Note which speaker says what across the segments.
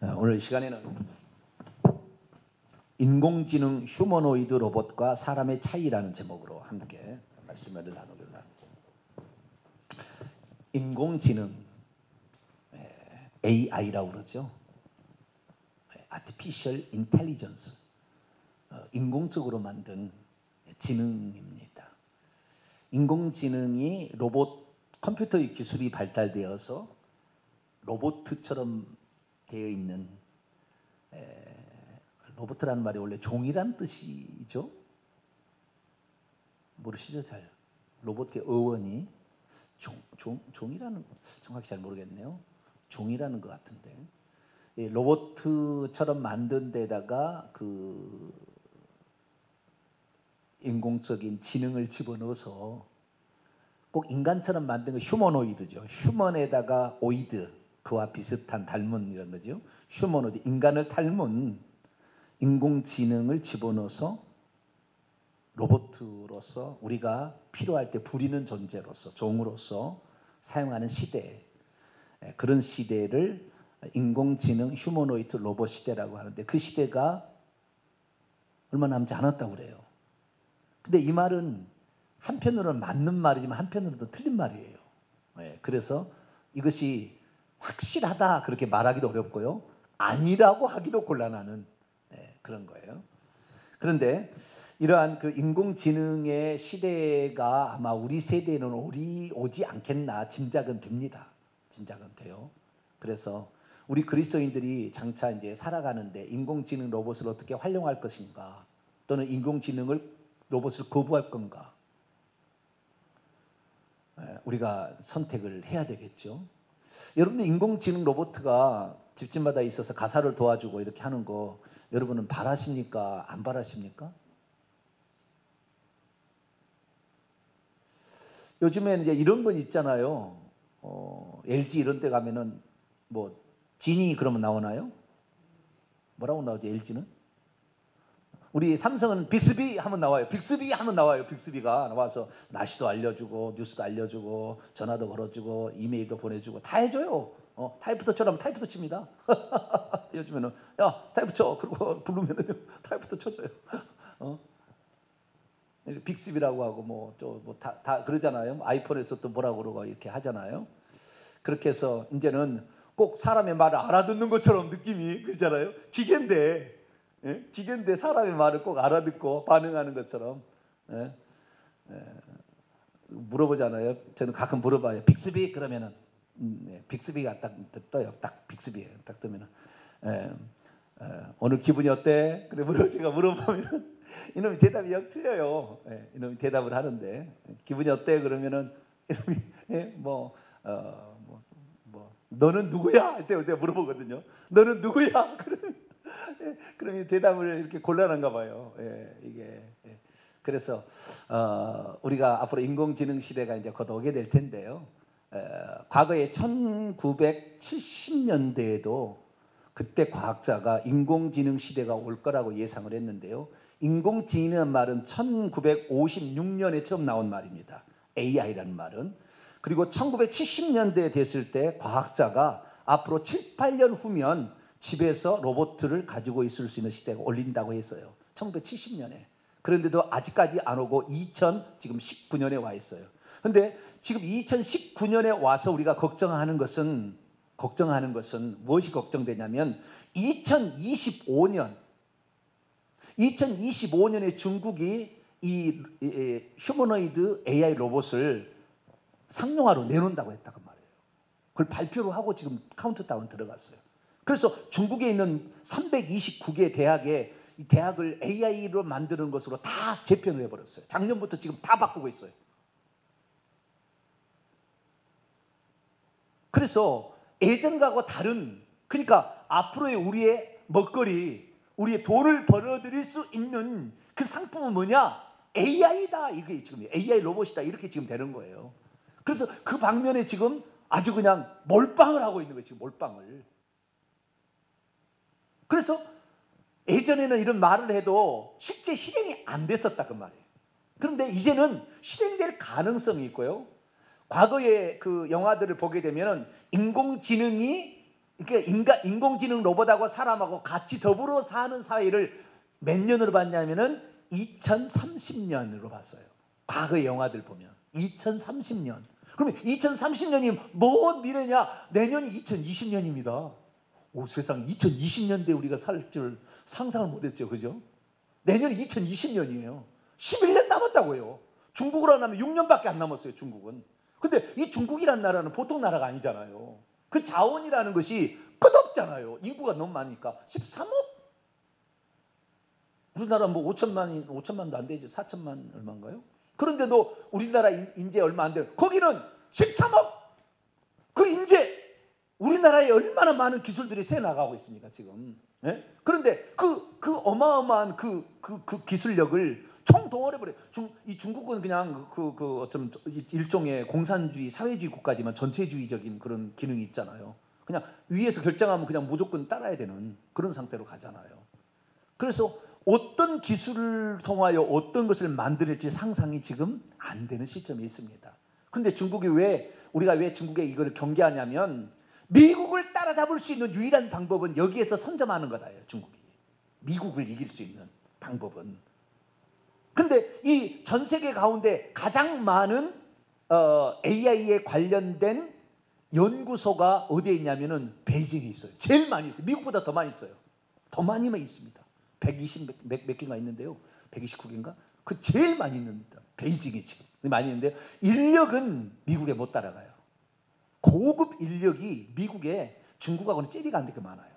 Speaker 1: 오늘 이 시간에는 인공지능 휴머노이드 로봇과 사람의 차이라는 제목으로 함께 말씀을 나누기로 합니다. 인공지능, AI라고 그러죠. Artificial Intelligence, 인공적으로 만든 지능입니다. 인공지능이 로봇, 컴퓨터의 기술이 발달되어서 로봇처럼 되어 있는, 로봇이라는 말이 원래 종이란 뜻이죠. 모르시죠? 잘 로봇의 어원이 종이라는, 정확히 잘 모르겠네요. 종이라는 것 같은데, 로봇처럼 만든 데다가 그 인공적인 지능을 집어넣어서 꼭 인간처럼 만든 거 휴머노이드죠. 휴먼에다가 오이드, 그와 비슷한 닮은 이런 거죠. 휴머노이드, 인간을 닮은 인공지능을 집어넣어서 로봇으로서 우리가 필요할 때 부리는 존재로서, 종으로서 사용하는 시대, 그런 시대를 인공지능 휴머노이드 로봇 시대라고 하는데, 그 시대가 얼마 남지 않았다고 그래요. 근데 이 말은 한편으로는 맞는 말이지만 한편으로는 틀린 말이에요. 그래서 이것이 확실하다 그렇게 말하기도 어렵고요, 아니라고 하기도 곤란하는 그런 거예요. 그런데 이러한 그 인공지능의 시대가 아마 우리 세대에는 오지 않겠나 짐작은 됩니다. 짐작은 돼요. 그래서 우리 그리스도인들이 장차 이제 살아가는데 인공지능 로봇을 어떻게 활용할 것인가, 또는 인공지능을 로봇을 거부할 건가, 우리가 선택을 해야 되겠죠. 여러분, 인공지능 로봇가 집집마다 있어서 가사를 도와주고 이렇게 하는 거 여러분은 바라십니까? 안 바라십니까? 요즘엔 이제 이런 건 있잖아요. LG 이런 데 가면은 뭐 지니 그러면 나오나요? 뭐라고 나오죠, LG는? 우리 삼성은 빅스비 하면 나와요. 빅스비 하면 나와요. 빅스비가 나와서 날씨도 알려주고 뉴스도 알려주고 전화도 걸어주고 이메일도 보내주고 다 해줘요. 타이프도 쳐라면 타이프도 칩니다. 요즘에는 야 타이프 쳐, 그리고 부르면 타이프도 쳐줘요. 빅스비라고 하고 뭐 다 그러잖아요. 아이폰에서 또 뭐라고 그러고 이렇게 하잖아요. 그렇게 해서 이제는 꼭 사람의 말을 알아듣는 것처럼 느낌이 그잖아요. 기계인데, 기계인데 사람의 말을 꼭 알아듣고 반응하는 것처럼 물어보잖아요. 저는 가끔 물어봐요. 빅스비 그러면은 빅스비가 딱 떠요. 딱 빅스비예요. 딱 뜨면은 오늘 기분이 어때? 그래 제가 물어보면 이놈이 대답이 영 틀려요. 이놈이 대답을 하는데 기분이 어때? 그러면은 이놈이 너는 누구야? 할 때 내가 물어보거든요. 너는 누구야? 그러면 대답을 이렇게 곤란한가 봐요. 이게 그래서 우리가 앞으로 인공지능 시대가 이제 곧 오게 될 텐데요. 과거에 1970년대에도 그때 과학자가 인공지능 시대가 올 거라고 예상을 했는데요. 인공지능이라는 말은 1956년에 처음 나온 말입니다. AI라는 말은. 그리고 1970년대에 됐을 때 과학자가 앞으로 7, 8년 후면 집에서 로봇을 가지고 있을 수 있는 시대가 올린다고 했어요. 1970년에. 그런데도 아직까지 안 오고 2019년에 와 있어요. 그런데 지금 2019년에 와서 우리가 걱정하는 것은 무엇이 걱정되냐면 2025년에 중국이 이 휴머노이드 AI 로봇을 상용화로 내놓는다고 했다고 말이에요. 그걸 발표를 하고 지금 카운트다운 들어갔어요. 그래서 중국에 있는 329개 대학에 이 대학을 AI로 만드는 것으로 다 재편을 해버렸어요. 작년부터 지금 다 바꾸고 있어요. 그래서 예전과는 다른, 그러니까 앞으로의 우리의 먹거리, 우리의 돈을 벌어들일 수 있는 그 상품은 뭐냐? AI다. 이게 지금 AI 로봇이다. 이렇게 지금 되는 거예요. 그래서 그 방면에 지금 아주 그냥 몰빵을 하고 있는 거예요. 지금 몰빵을. 그래서 예전에는 이런 말을 해도 실제 실행이 안 됐었다 그 말이에요. 그런데 이제는 실행될 가능성이 있고요. 과거의 그 영화들을 보게 되면 인공지능이 그러니까 인공지능 로봇하고 사람하고 같이 더불어 사는 사회를 몇 년으로 봤냐면은 2030년으로 봤어요. 과거 영화들 보면 2030년. 그러면 2030년이 뭔 미래냐? 내년이 2020년입니다. 오, 세상 2020년대에 우리가 살 줄 상상을 못했죠, 그죠? 내년이 2020년이에요. 11년 남았다고요. 중국으로 하면 6년밖에 안 남았어요, 중국은. 근데 이 중국이란 나라는 보통 나라가 아니잖아요. 그 자원이라는 것이 끝없잖아요. 인구가 너무 많으니까. 13억? 우리나라 뭐 5천만도 안 되죠. 4천만 얼마인가요? 그런데도 우리나라 인재 얼마 안 돼요. 거기는 13억! 그 인재! 우리나라에 얼마나 많은 기술들이 새 나가고 있습니까, 지금. 예? 그런데 그 어마어마한 그 기술력을 총동원해버려요. 이 중국은 그냥 어쩜 일종의 공산주의, 사회주의 국가지만 전체주의적인 그런 기능이 있잖아요. 그냥 위에서 결정하면 그냥 무조건 따라야 되는 그런 상태로 가잖아요. 그래서 어떤 기술을 통하여 어떤 것을 만들지 상상이 지금 안 되는 시점에 있습니다. 그런데 우리가 왜 중국에 이걸 경계하냐면 미국을 따라잡을 수 있는 유일한 방법은 여기에서 선점하는 거다요. 중국이 미국을 이길 수 있는 방법은. 근데 이 전 세계 가운데 가장 많은 AI에 관련된 연구소가 어디에 있냐면은 베이징에 있어요. 제일 많이 있어요. 미국보다 더 많이 있어요. 더 많이만 있습니다. 120 몇 개가 있는데요. 129개인가? 그 제일 많이 있는다. 베이징에 지금 많이 있는데 인력은 미국에 못 따라가요. 고급 인력이 미국에 중국하고는 찌리가 안 되게 많아요.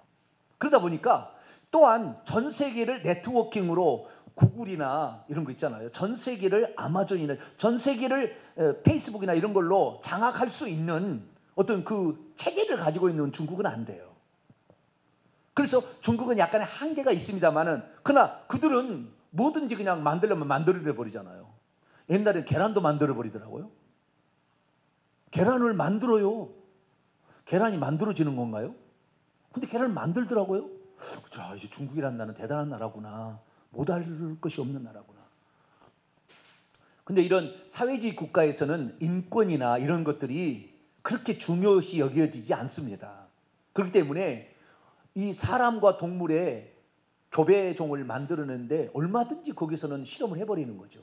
Speaker 1: 그러다 보니까 또한 전 세계를 네트워킹으로 구글이나 이런 거 있잖아요. 전 세계를 아마존이나 전 세계를 페이스북이나 이런 걸로 장악할 수 있는 어떤 그 체계를 가지고 있는 중국은 안 돼요. 그래서 중국은 약간의 한계가 있습니다만은 그러나 그들은 뭐든지 그냥 만들려면 만들어 버리잖아요. 옛날에 계란도 만들어 버리더라고요. 계란을 만들어요. 계란이 만들어지는 건가요? 근데 계란을 만들더라고요. 자, 이제 중국이라는 나라는 대단한 나라구나. 못할 것이 없는 나라구나. 근데 이런 사회주의 국가에서는 인권이나 이런 것들이 그렇게 중요시 여겨지지 않습니다. 그렇기 때문에 이 사람과 동물의 교배종을 만들어내는데 얼마든지 거기서는 실험을 해버리는 거죠.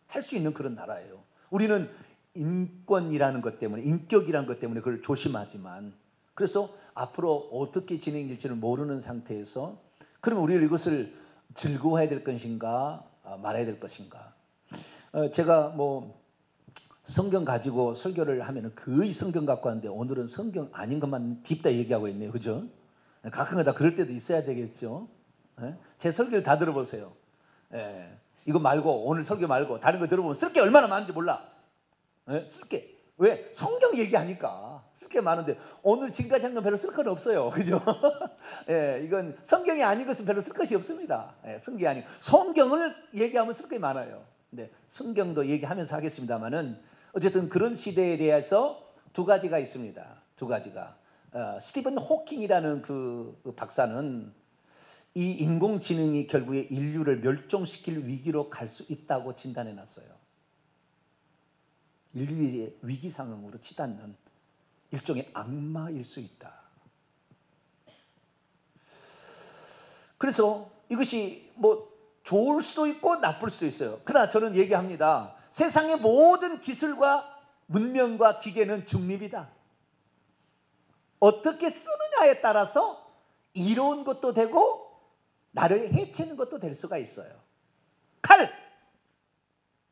Speaker 1: 할 수 있는 그런 나라예요. 우리는 인권이라는 것 때문에, 인격이라는 것 때문에 그걸 조심하지만, 그래서 앞으로 어떻게 진행될지를 모르는 상태에서 그러면 우리는 이것을 즐거워해야 될 것인가 말아야 될 것인가. 제가 뭐 성경 가지고 설교를 하면 거의 성경 갖고 하는데 오늘은 성경 아닌 것만 딥다 얘기하고 있네요. 그죠? 가끔가다 그럴 때도 있어야 되겠죠. 제 설교를 다 들어보세요. 이거 말고, 오늘 설교 말고 다른 거 들어보면 쓸 게 얼마나 많은지 몰라. 쓸 게. 왜? 성경 얘기하니까 쓸 게 많은데 오늘 지금까지 한 건 별로 쓸 건 없어요. 그죠? 이건 성경이 아닌 것은 별로 쓸 것이 없습니다. 성경이 아니고 성경을 얘기하면 쓸 게 많아요. 근데 성경도 얘기하면서 하겠습니다만은 어쨌든 그런 시대에 대해서 두 가지가 있습니다. 두 가지가. 스티븐 호킹이라는 그 박사는 이 인공지능이 결국에 인류를 멸종시킬 위기로 갈 수 있다고 진단해 놨어요. 인류의 위기 상황으로 치닫는 일종의 악마일 수 있다. 그래서 이것이 뭐 좋을 수도 있고 나쁠 수도 있어요. 그러나 저는 얘기합니다. 세상의 모든 기술과 문명과 기계는 중립이다. 어떻게 쓰느냐에 따라서 이로운 것도 되고 나를 해치는 것도 될 수가 있어요. 칼!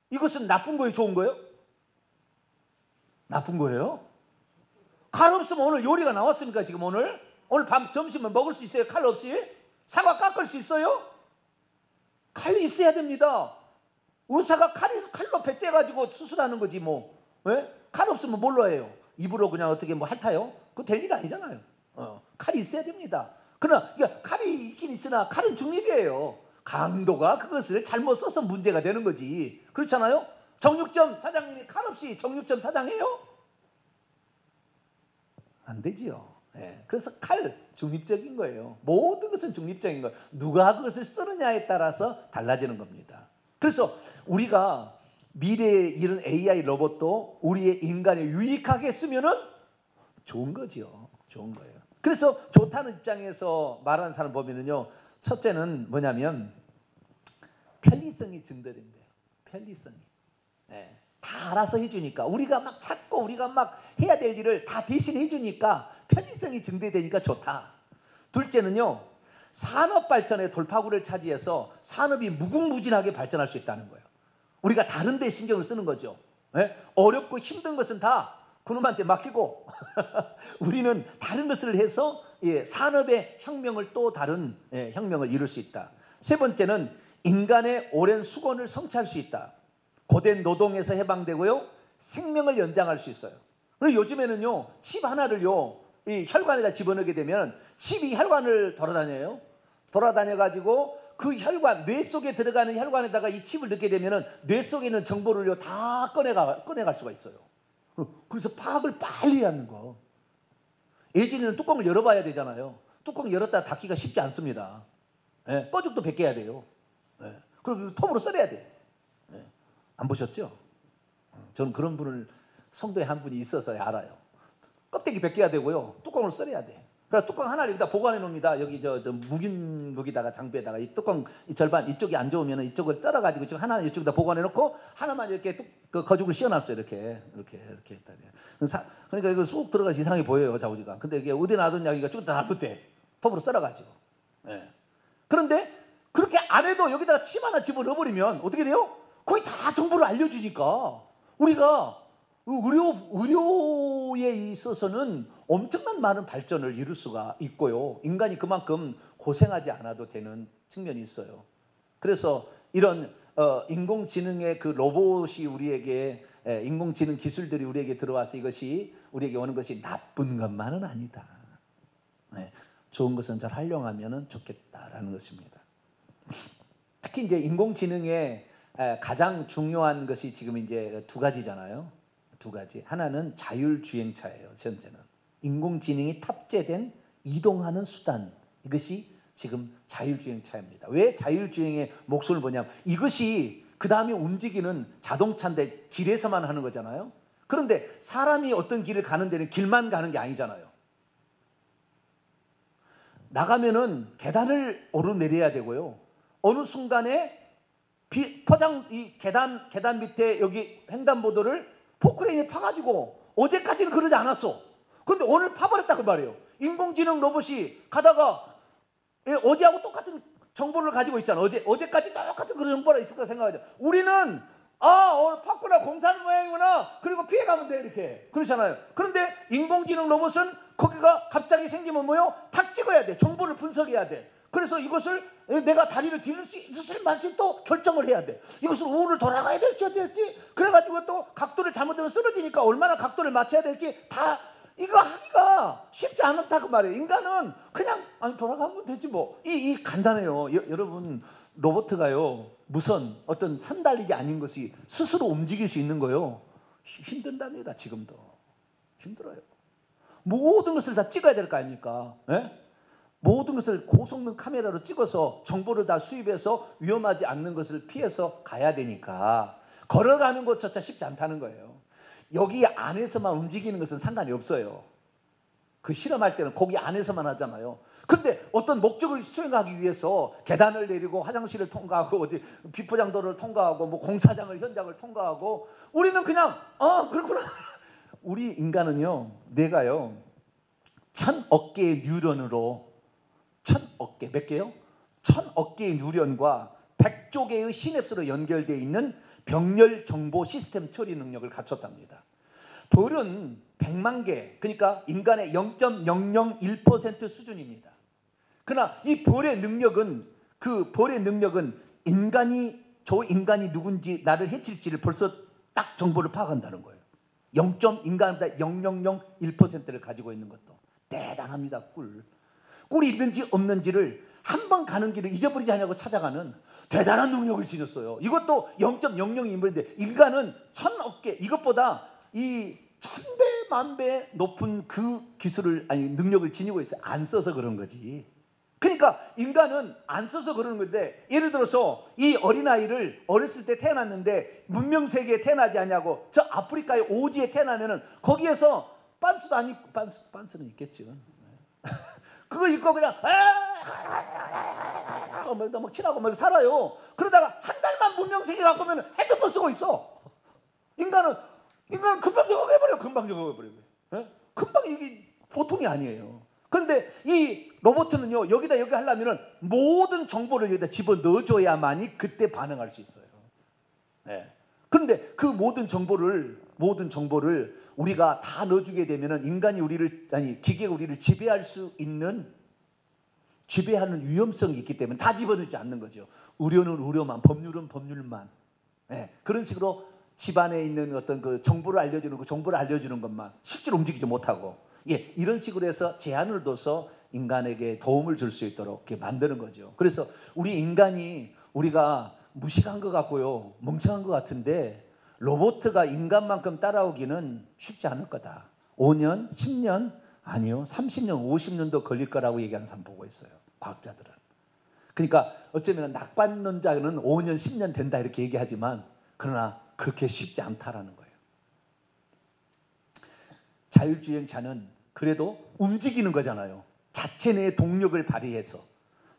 Speaker 1: 이것은 나쁜 거예요? 좋은 거예요? 나쁜 거예요? 칼 없으면 오늘 요리가 나왔습니까? 지금 오늘 밤 점심은 먹을 수 있어요? 칼 없이? 사과 깎을 수 있어요? 칼이 있어야 됩니다. 의사가 칼로 배째가지고 수술하는 거지 뭐. 칼 없으면 뭘로 해요? 입으로 그냥 어떻게 뭐 핥아요? 그거 될 일 아니잖아요. 칼이 있어야 됩니다. 그러나 칼이 있긴 있으나 칼은 중립이에요. 강도가 그것을 잘못 써서 문제가 되는 거지. 그렇잖아요? 정육점 사장님이 칼 없이 정육점 사장해요? 안 되지요. 그래서 칼 중립적인 거예요. 모든 것은 중립적인 거예요. 누가 그것을 쓰느냐에 따라서 달라지는 겁니다. 그래서 우리가 미래에 이런 AI 로봇도 우리의 인간에 유익하게 쓰면은 좋은 거죠. 좋은 거예요. 그래서 좋다는 입장에서 말하는 사람 보면은요, 첫째는 뭐냐면 편리성이 증대된대요. 편리성이. 네. 다 알아서 해주니까, 우리가 막 찾고 우리가 막 해야 될 일을 다 대신 해주니까 편리성이 증대되니까 좋다. 둘째는요, 산업 발전의 돌파구를 차지해서 산업이 무궁무진하게 발전할 수 있다는 거예요. 우리가 다른 데 신경을 쓰는 거죠. 네? 어렵고 힘든 것은 다 그놈한테 맡기고 우리는 다른 것을 해서 산업의 혁명을 또 다른 혁명을 이룰 수 있다. 세 번째는 인간의 오랜 수건을 성취할 수 있다. 고된 노동에서 해방되고요, 생명을 연장할 수 있어요. 그리고 요즘에는요, 칩 하나를요, 이 혈관에다 집어넣게 되면 칩이 혈관을 돌아다녀요. 돌아다녀가지고 그 혈관, 뇌 속에 들어가는 혈관에다가 이 칩을 넣게 되면 뇌 속에 있는 정보를요 다 꺼내갈 수가 있어요. 그래서 파악을 빨리 하는 거. 예전에는 뚜껑을 열어봐야 되잖아요. 뚜껑 열었다 닫기가 쉽지 않습니다. 예, 꺼죽도 벗겨야 돼요. 예, 그리고 톱으로 썰어야 돼. 예, 안 보셨죠? 저는 그런 분을 성도에 한 분이 있어서 알아요. 껍데기 벗겨야 되고요, 뚜껑을 썰어야 돼. 그래서 뚜껑 하나를 여기다 보관해 놓습니다. 여기 저 묵인 거기다가 장비에다가 이 뚜껑 이 절반 이쪽이 안 좋으면 이쪽을 썰어가지고 지금 하나는 이쪽에다 보관해 놓고 하나만 이렇게 그 거죽을 씌워놨어요. 이렇게 했다. 그러니까 이거 쑥 들어가서 이상하게 보여요, 자우지가. 근데 이게 어디 놔둔 약이가 쭉 다 놔뒀대. 톱으로 썰어가지고. 예. 그런데 그렇게 안 해도 여기다가 침 하나 집어 넣어버리면 어떻게 돼요? 거의 다 정보를 알려주니까 우리가 의료에 있어서는 엄청난 많은 발전을 이룰 수가 있고요, 인간이 그만큼 고생하지 않아도 되는 측면이 있어요. 그래서 이런 인공지능의 그 로봇이 우리에게, 인공지능 기술들이 우리에게 들어와서 이것이 우리에게 오는 것이 나쁜 것만은 아니다. 네, 좋은 것은 잘 활용하면 좋겠다라는 것입니다. 특히 이제 인공지능의 가장 중요한 것이 지금 이제 두 가지잖아요. 두 가지. 하나는 자율주행차예요. 현재는 인공지능이 탑재된 이동하는 수단, 이것이 지금 자율주행차입니다. 왜 자율주행의 목숨을 보냐면 이것이 그 다음에 움직이는 자동차인데 길에서만 하는 거잖아요. 그런데 사람이 어떤 길을 가는 데는 길만 가는 게 아니잖아요. 나가면은 계단을 오르내려야 되고요, 어느 순간에 이 계단 밑에 여기 횡단보도를 포크레인이 파가지고, 어제까지는 그러지 않았어. 근데 오늘 파버렸다 그 말이에요. 인공지능 로봇이 가다가 어제하고 똑같은 정보를 가지고 있잖아. 어제까지 똑같은 그런 정보가 있을 거라 생각하죠. 우리는 오늘 팠구나, 공사하는 모양이구나, 그리고 피해가면 돼, 이렇게 그렇잖아요. 그런데 인공지능 로봇은 거기가 갑자기 생기면 뭐요? 탁 찍어야 돼. 정보를 분석해야 돼. 그래서 이것을 내가 다리를 뒤를 수 있을 말지 또 결정을 해야 돼. 이것을 우를 돌아가야 될지 어떻게 될지, 그래가지고 또 각도를 잘못하면 쓰러지니까 얼마나 각도를 맞춰야 될지 다 이거 하기가 쉽지 않다 그 말이에요. 인간은 그냥 돌아가면 되지 뭐. 이 간단해요. 여러분, 로봇가요 무선 어떤 산달리기 아닌 것이 스스로 움직일 수 있는 거요, 힘든답니다. 지금도 힘들어요. 모든 것을 다 찍어야 될 거 아닙니까? 예? 모든 것을 고성능 카메라로 찍어서 정보를 다 수입해서 위험하지 않는 것을 피해서 가야 되니까 걸어가는 것조차 쉽지 않다는 거예요. 여기 안에서만 움직이는 것은 상관이 없어요. 그 실험할 때는 거기 안에서만 하잖아요. 그런데 어떤 목적을 수행하기 위해서 계단을 내리고 화장실을 통과하고 어디 비포장도를 통과하고 뭐 공사장을 현장을 통과하고, 우리는 그냥 그렇구나. 우리 인간은요, 뇌가요 1000억 개의 뉴런으로, 1000억 개, 몇 개요? 1000억 개의 뉴런과 100조 개의 시냅스로 연결되어 있는 병렬 정보 시스템 처리 능력을 갖췄답니다. 벌은 100만 개, 그러니까 인간의 0.001% 수준입니다. 그러나 이 벌의 능력은, 저 인간이 누군지 나를 해칠지를 벌써 딱 정보를 파악한다는 거예요. 인간보다 0.001%를 가지고 있는 것도 대단합니다. 꿀이 있는지 없는지를 한 번 가는 길을 잊어버리지 않냐고 찾아가는 대단한 능력을 지녔어요. 이것도 0.00인분인데 인간은 1000억 개, 이것보다 이 1000배 만배 높은 그 기술을, 능력을 지니고 있어요. 안 써서 그런 거지. 그러니까 인간은 안 써서 그러는 건데, 예를 들어서 이 어린아이를 어렸을 때 태어났는데 문명세계에 태어나지 않냐고 저 아프리카의 오지에 태어나면은 거기에서 빤스도 아니고, 빤스는 있겠죠. 그거 입고 그냥 막 친하고 막 살아요. 그러다가 한 달만 문명세계 갖고면 핸드폰 쓰고 있어. 인간은 금방 적응해버려. 금방 적응해버려. 예? 금방 이게 보통이 아니에요. 그런데 이 로봇은요, 여기 하려면은 모든 정보를 여기다 집어 넣어줘야만이 그때 반응할 수 있어요. 예. 그런데 그 모든 정보를 우리가 다 넣어주게 되면은 기계가 우리를 지배하는 위험성이 있기 때문에 다 집어넣지 않는 거죠. 의료는 의료만, 법률은 법률만. 예. 그런 식으로 집안에 있는 어떤 그 정보를 알려주는 것만 실제로 움직이지 못하고, 예, 이런 식으로 해서 제한을 둬서 인간에게 도움을 줄 수 있도록 이렇게 만드는 거죠. 그래서 우리가 무식한 것 같고요, 멍청한 것 같은데 로봇가 인간만큼 따라오기는 쉽지 않을 거다. 5년, 10년, 아니요, 30년, 50년도 걸릴 거라고 얘기하는 사람 보고 있어요, 과학자들은. 그러니까 어쩌면 낙관론자는 5년, 10년 된다 이렇게 얘기하지만, 그러나 그렇게 쉽지 않다라는 거예요. 자율주행차는 그래도 움직이는 거잖아요. 자체 내의 동력을 발휘해서.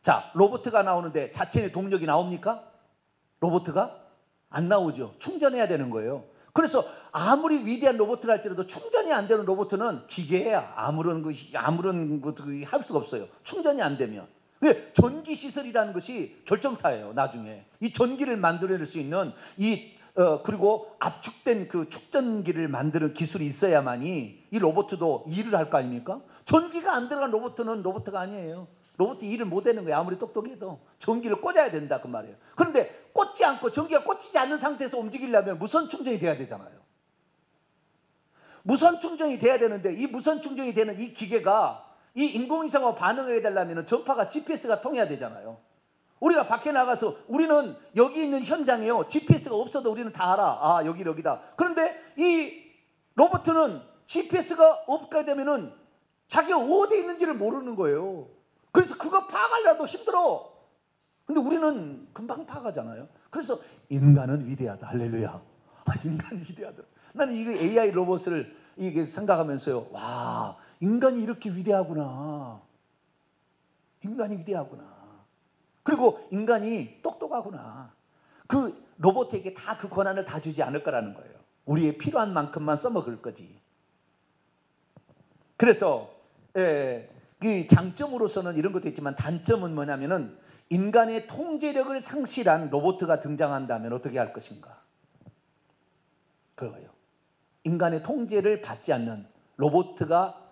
Speaker 1: 자, 로봇가 나오는데 자체 내 동력이 나옵니까? 로봇가? 안 나오죠. 충전해야 되는 거예요. 그래서 아무리 위대한 로봇을 할지라도 충전이 안 되는 로봇은 기계야. 아무런 것도 할 수가 없어요. 충전이 안 되면. 왜? 전기 시설이라는 것이 결정타예요. 나중에 이 전기를 만들어낼 수 있는 그리고 압축된 그 축전기를 만드는 기술이 있어야만이 이 로봇도 일을 할 거 아닙니까? 전기가 안 들어간 로봇은 로봇가 아니에요. 로봇이 일을 못 하는 거예요. 아무리 똑똑해도 전기를 꽂아야 된다 그 말이에요. 그런데 꽂지 않고 전기가 꽂히지 않는 상태에서 움직이려면 무선 충전이 돼야 되잖아요. 무선 충전이 돼야 되는데, 이 무선 충전이 되는 이 기계가 이 인공위성과 반응해야 되려면 전파가 GPS가 통해야 되잖아요. 우리가 밖에 나가서 우리는 여기 있는 현장에요, GPS가 없어도 우리는 다 알아. 아, 여기다. 그런데 이 로봇은 GPS가 없게 되면은 자기가 어디에 있는지를 모르는 거예요. 그래서 그거 파악하려도 힘들어. 근데 우리는 금방 파악하잖아요. 그래서 인간은 위대하다. 할렐루야. 인간이 위대하다. 나는 이거 AI 로봇을 이게 생각하면서요, 와, 인간이 이렇게 위대하구나. 인간이 위대하구나. 그리고 인간이 똑똑하구나. 그 로봇에게 다 그 권한을 다 주지 않을 거라는 거예요. 우리의 필요한 만큼만 써먹을 거지. 그래서 그 장점으로서는 이런 것도 있지만, 단점은 뭐냐면은 인간의 통제력을 상실한 로봇가 등장한다면 어떻게 할 것인가. 그거예요. 인간의 통제를 받지 않는 로봇가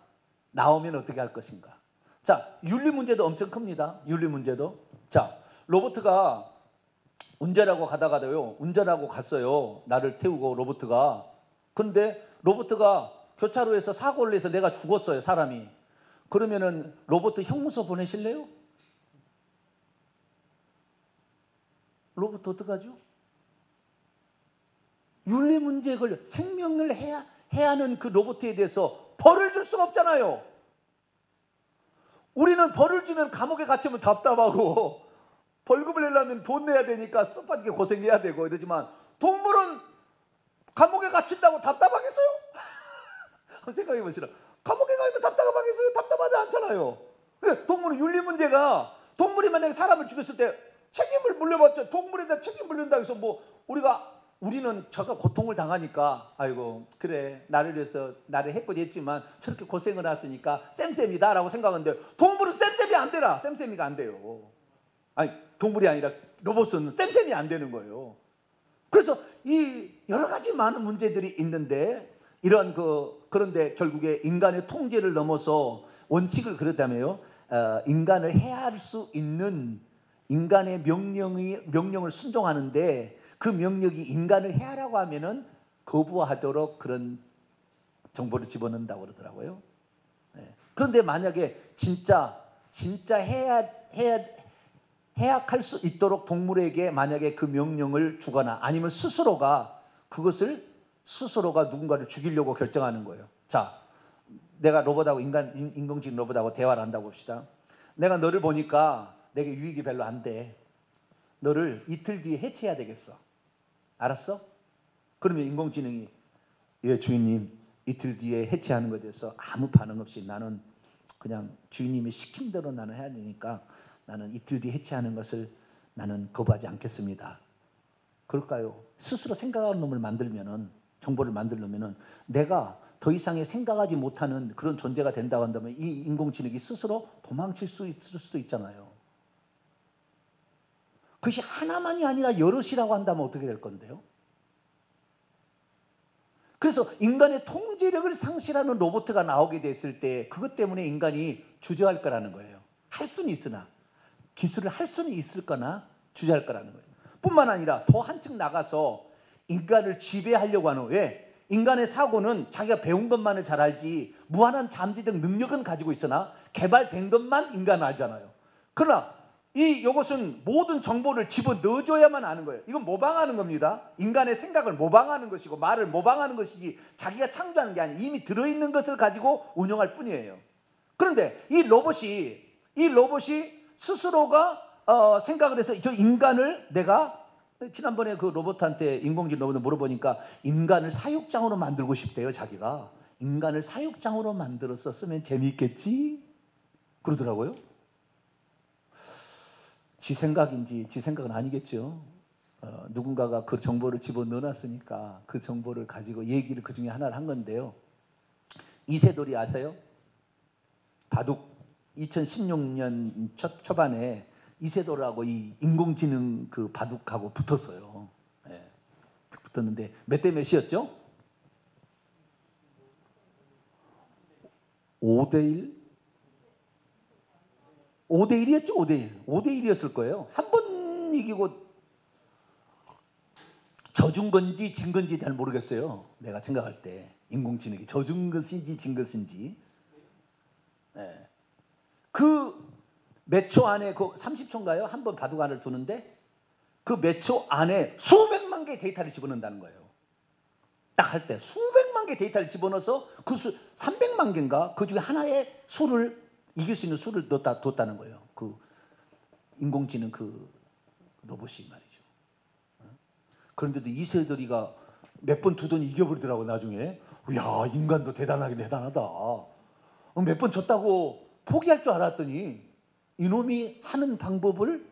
Speaker 1: 나오면 어떻게 할 것인가. 자, 윤리 문제도 엄청 큽니다. 윤리 문제도. 자, 로봇가 운전하고 가다가도요, 운전하고 갔어요. 나를 태우고 로봇가. 그런데 로봇가 교차로에서 사고를 내서 내가 죽었어요, 사람이. 그러면은 로봇 형무소 보내실래요? 로봇 어떡하죠? 윤리 문제에 걸려 생명을 해야 하는 그 로봇에 대해서 벌을 줄 수가 없잖아요. 우리는 벌을 주면 감옥에 갇히면 답답하고, 벌금을 내려면 돈 내야 되니까 썩빠지게 고생해야 되고 이러지만, 동물은 감옥에 갇힌다고 답답하겠어요? 한번 생각해 보시라. 감옥에 가도 답답하겠어요? 답답하지 않잖아요. 동물은 윤리 문제가, 동물이 만약에 사람을 죽였을 때 책임을 물려봤죠. 동물에 대한 책임 물린다 해서 우리는 저가 고통을 당하니까, 아이고 그래, 나를 위해서 나를 해코지했지만 저렇게 고생을 했으니까 쌤쌤이다 라고 생각하는데, 동물은 쌤쌤이 안 되라. 쌤쌤이가 안 돼요. 아니, 동물이 아니라 로봇은 쌤쌤이 안 되는 거예요. 그래서 이 여러 가지 많은 문제들이 있는데, 그런데 결국에 인간의 통제를 넘어서 원칙을 그렇다며요, 인간을 해할 수 있는 인간의 명령을 순종하는데, 그 명령이 인간을 해하라고 하면은 거부하도록 그런 정보를 집어넣는다고 그러더라고요. 그런데 만약에 진짜 해약할 수 있도록 동물에게 만약에 그 명령을 주거나, 아니면 스스로가 누군가를 죽이려고 결정하는 거예요. 자, 내가 로봇하고 인공지능 로봇하고 대화를 한다고 봅시다. 내가 너를 보니까 내게 유익이 별로 안 돼. 너를 이틀 뒤에 해체해야 되겠어. 알았어? 그러면 인공지능이, 예 주인님, 이틀 뒤에 해체하는 것에 대해서 아무 반응 없이 나는 그냥 주인님이 시킨 대로 나는 해야 되니까 나는 이틀 뒤에 해체하는 것을 나는 거부하지 않겠습니다. 그럴까요? 스스로 생각하는 놈을 만들면은, 정보를 만들려면은 내가 더 이상의 생각하지 못하는 그런 존재가 된다고 한다면 이 인공지능이 스스로 도망칠 수 있을 수도 있잖아요. 그것이 하나만이 아니라 여럿이라고 한다면 어떻게 될 건데요? 그래서 인간의 통제력을 상실하는 로봇가 나오게 됐을 때 그것 때문에 인간이 주저할 거라는 거예요. 할 수는 있으나, 기술을 할 수는 있을 거나 주저할 거라는 거예요. 뿐만 아니라 더 한층 나가서 인간을 지배하려고 하는, 왜? 인간의 사고는 자기가 배운 것만을 잘 알지 무한한 잠재적 능력은 가지고 있으나 개발된 것만 인간은 알잖아요. 그러나 이것은 모든 정보를 집어넣어줘야만 아는 거예요. 이건 모방하는 겁니다. 인간의 생각을 모방하는 것이고 말을 모방하는 것이지 자기가 창조하는 게 아니에요. 이미 들어있는 것을 가지고 운영할 뿐이에요. 그런데 이 로봇이 스스로가 생각을 해서 저 인간을, 내가 지난번에 그 로봇한테, 인공지능 로봇을 물어보니까 인간을 사육장으로 만들고 싶대요. 자기가 인간을 사육장으로 만들어서 쓰면 재미있겠지 그러더라고요. 지 생각인지 지 생각은 아니겠죠. 누군가가 그 정보를 집어넣어놨으니까 그 정보를 가지고 얘기를 그 중에 하나를 한 건데요. 이세돌이 아세요? 바둑 2016년 초반에 이세돌하고 이 인공지능 그 바둑하고 붙었어요. 네. 붙었는데 몇 대 몇이었죠? 5대1? 5대1이었죠. 5대1. 5대1이었을 거예요. 한 번 이기고 져준 건지 진 건지 잘 모르겠어요. 내가 생각할 때 인공지능이 져준 것인지 진 것인지. 네. 그 몇 초 안에, 그 30초인가요? 한 번 바둑안을 두는데 그 몇 초 안에 수백만 개의 데이터를 집어넣는다는 거예요. 딱 할 때 수백만 개의 데이터를 집어넣어서 그 수 300만 개인가 그 중에 하나의 수를, 이길 수 있는 수를 뒀다는 거예요. 그 인공지능 그 로봇이 말이죠. 그런데도 이세돌이가 몇 번 두더니 이겨버리더라고. 나중에 야, 인간도 대단하다. 몇 번 졌다고 포기할 줄 알았더니 이놈이 하는 방법을,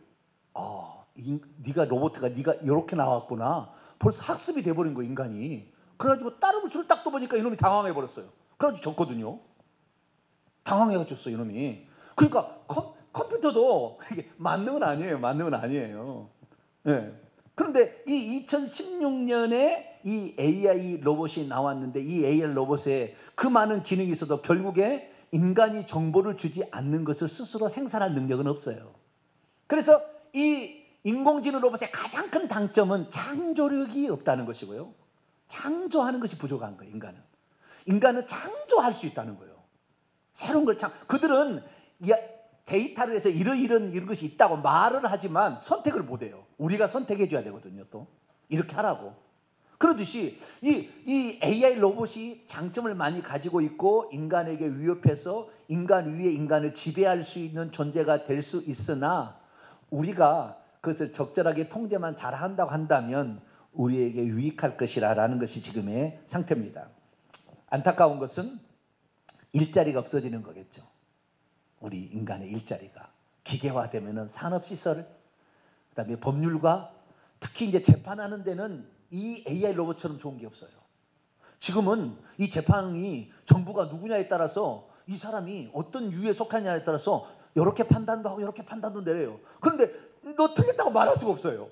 Speaker 1: 네가 로봇가 네가 이렇게 나왔구나. 벌써 학습이 돼버린 거 인간이. 그래가지고 다른 수를 딱 떠보니까 이놈이 당황해버렸어요. 그래가지고 졌거든요. 당황해가지고 이놈이. 그러니까 컴퓨터도 이게 만능은 아니에요. 네. 그런데 이 2016년에 이 AI 로봇이 나왔는데 이 AI 로봇에 그 많은 기능이 있어도 결국에 인간이 정보를 주지 않는 것을 스스로 생산할 능력은 없어요. 그래서 이 인공지능 로봇의 가장 큰 단점은 창조력이 없다는 것이고요. 창조하는 것이 부족한 거예요. 인간은 창조할 수 있다는 거예요. 새로운 걸 그들은 데이터를 해서 이런 것이 있다고 말을 하지만 선택을 못 해요. 우리가 선택해 줘야 되거든요. 또 이렇게 하라고. 그러듯이 이 AI 로봇이 장점을 많이 가지고 있고 인간에게 위협해서 인간 위에 인간을 지배할 수 있는 존재가 될 수 있으나 우리가 그것을 적절하게 통제만 잘한다고 한다면 우리에게 유익할 것이라는 것이 지금의 상태입니다. 안타까운 것은 일자리가 없어지는 거겠죠. 우리 인간의 일자리가 기계화되면은 산업시설, 그다음에 법률가, 특히 이제 재판하는 데는 이 AI 로봇처럼 좋은 게 없어요. 지금은 이 재판이 정부가 누구냐에 따라서 이 사람이 어떤 유에 속하냐에 따라서 이렇게 판단도 하고 이렇게 판단도 내려요. 그런데 너 틀렸다고 말할 수가 없어요.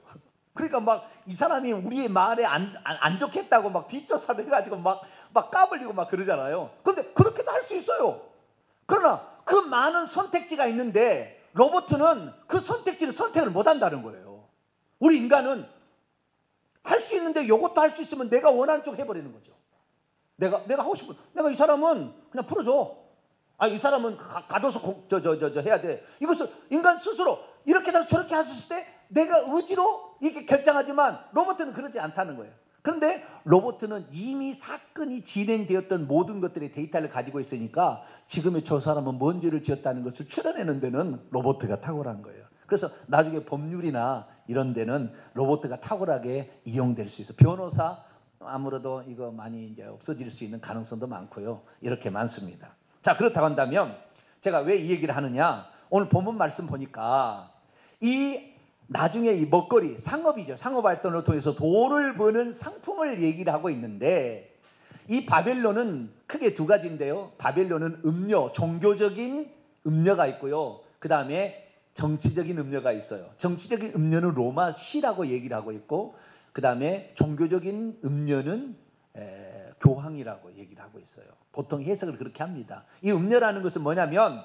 Speaker 1: 그러니까 막 이 사람이 우리의 말에 안 좋겠다고 막 뒷조사를 해가지고 막 까불리고 막 그러잖아요. 그런데 그렇게도 할 수 있어요. 그러나 그 많은 선택지가 있는데 로봇은 그 선택을 못 한다는 거예요. 우리 인간은 할 수 있는데 이것도 할 수 있으면 내가 원하는 쪽 해버리는 거죠. 내가 하고 싶은, 내가 이 사람은 그냥 풀어줘. 이 사람은 가둬서 해야 돼. 이것을 인간 스스로 이렇게 해서 저렇게 할 수 있을 때 내가 의지로 이렇게 결정하지만 로봇은 그러지 않다는 거예요. 그런데 로봇은 이미 사건이 진행되었던 모든 것들의 데이터를 가지고 있으니까 지금의 저 사람은 뭔 죄를 지었다는 것을 추려내는 데는 로봇가 탁월한 거예요. 그래서 나중에 법률이나 이런 데는 로봇가 탁월하게 이용될 수 있어요. 변호사 아무래도 이거 많이 이제 없어질 수 있는 가능성도 많고요. 이렇게 많습니다. 자, 그렇다고 한다면 제가 왜 이 얘기를 하느냐, 오늘 본문 말씀 보니까 이 나중에 이 먹거리, 상업이죠. 상업활동을 통해서 돈을 버는 상품을 얘기를 하고 있는데, 이 바벨론은 크게 두 가지인데요. 바벨론은 음료, 종교적인 음료가 있고요. 그 다음에 정치적인 음료가 있어요. 정치적인 음료는 로마시라고 얘기를 하고 있고, 그 다음에 종교적인 음료는 교황이라고 얘기를 하고 있어요. 보통 해석을 그렇게 합니다. 이 음료라는 것은 뭐냐면,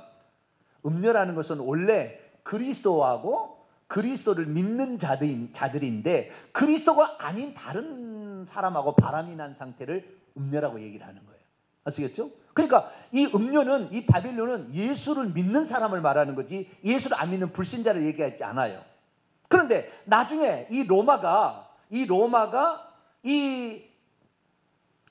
Speaker 1: 음료라는 것은 원래 그리스도하고 그리스도를 믿는 자들인데, 그리스도가 아닌 다른 사람하고 바람이 난 상태를 음료라고 얘기를 하는 거예요. 아시겠죠? 그러니까 이 음료는, 이 바빌론은 예수를 믿는 사람을 말하는 거지 예수를 안 믿는 불신자를 얘기하지 않아요. 그런데 나중에 이 로마가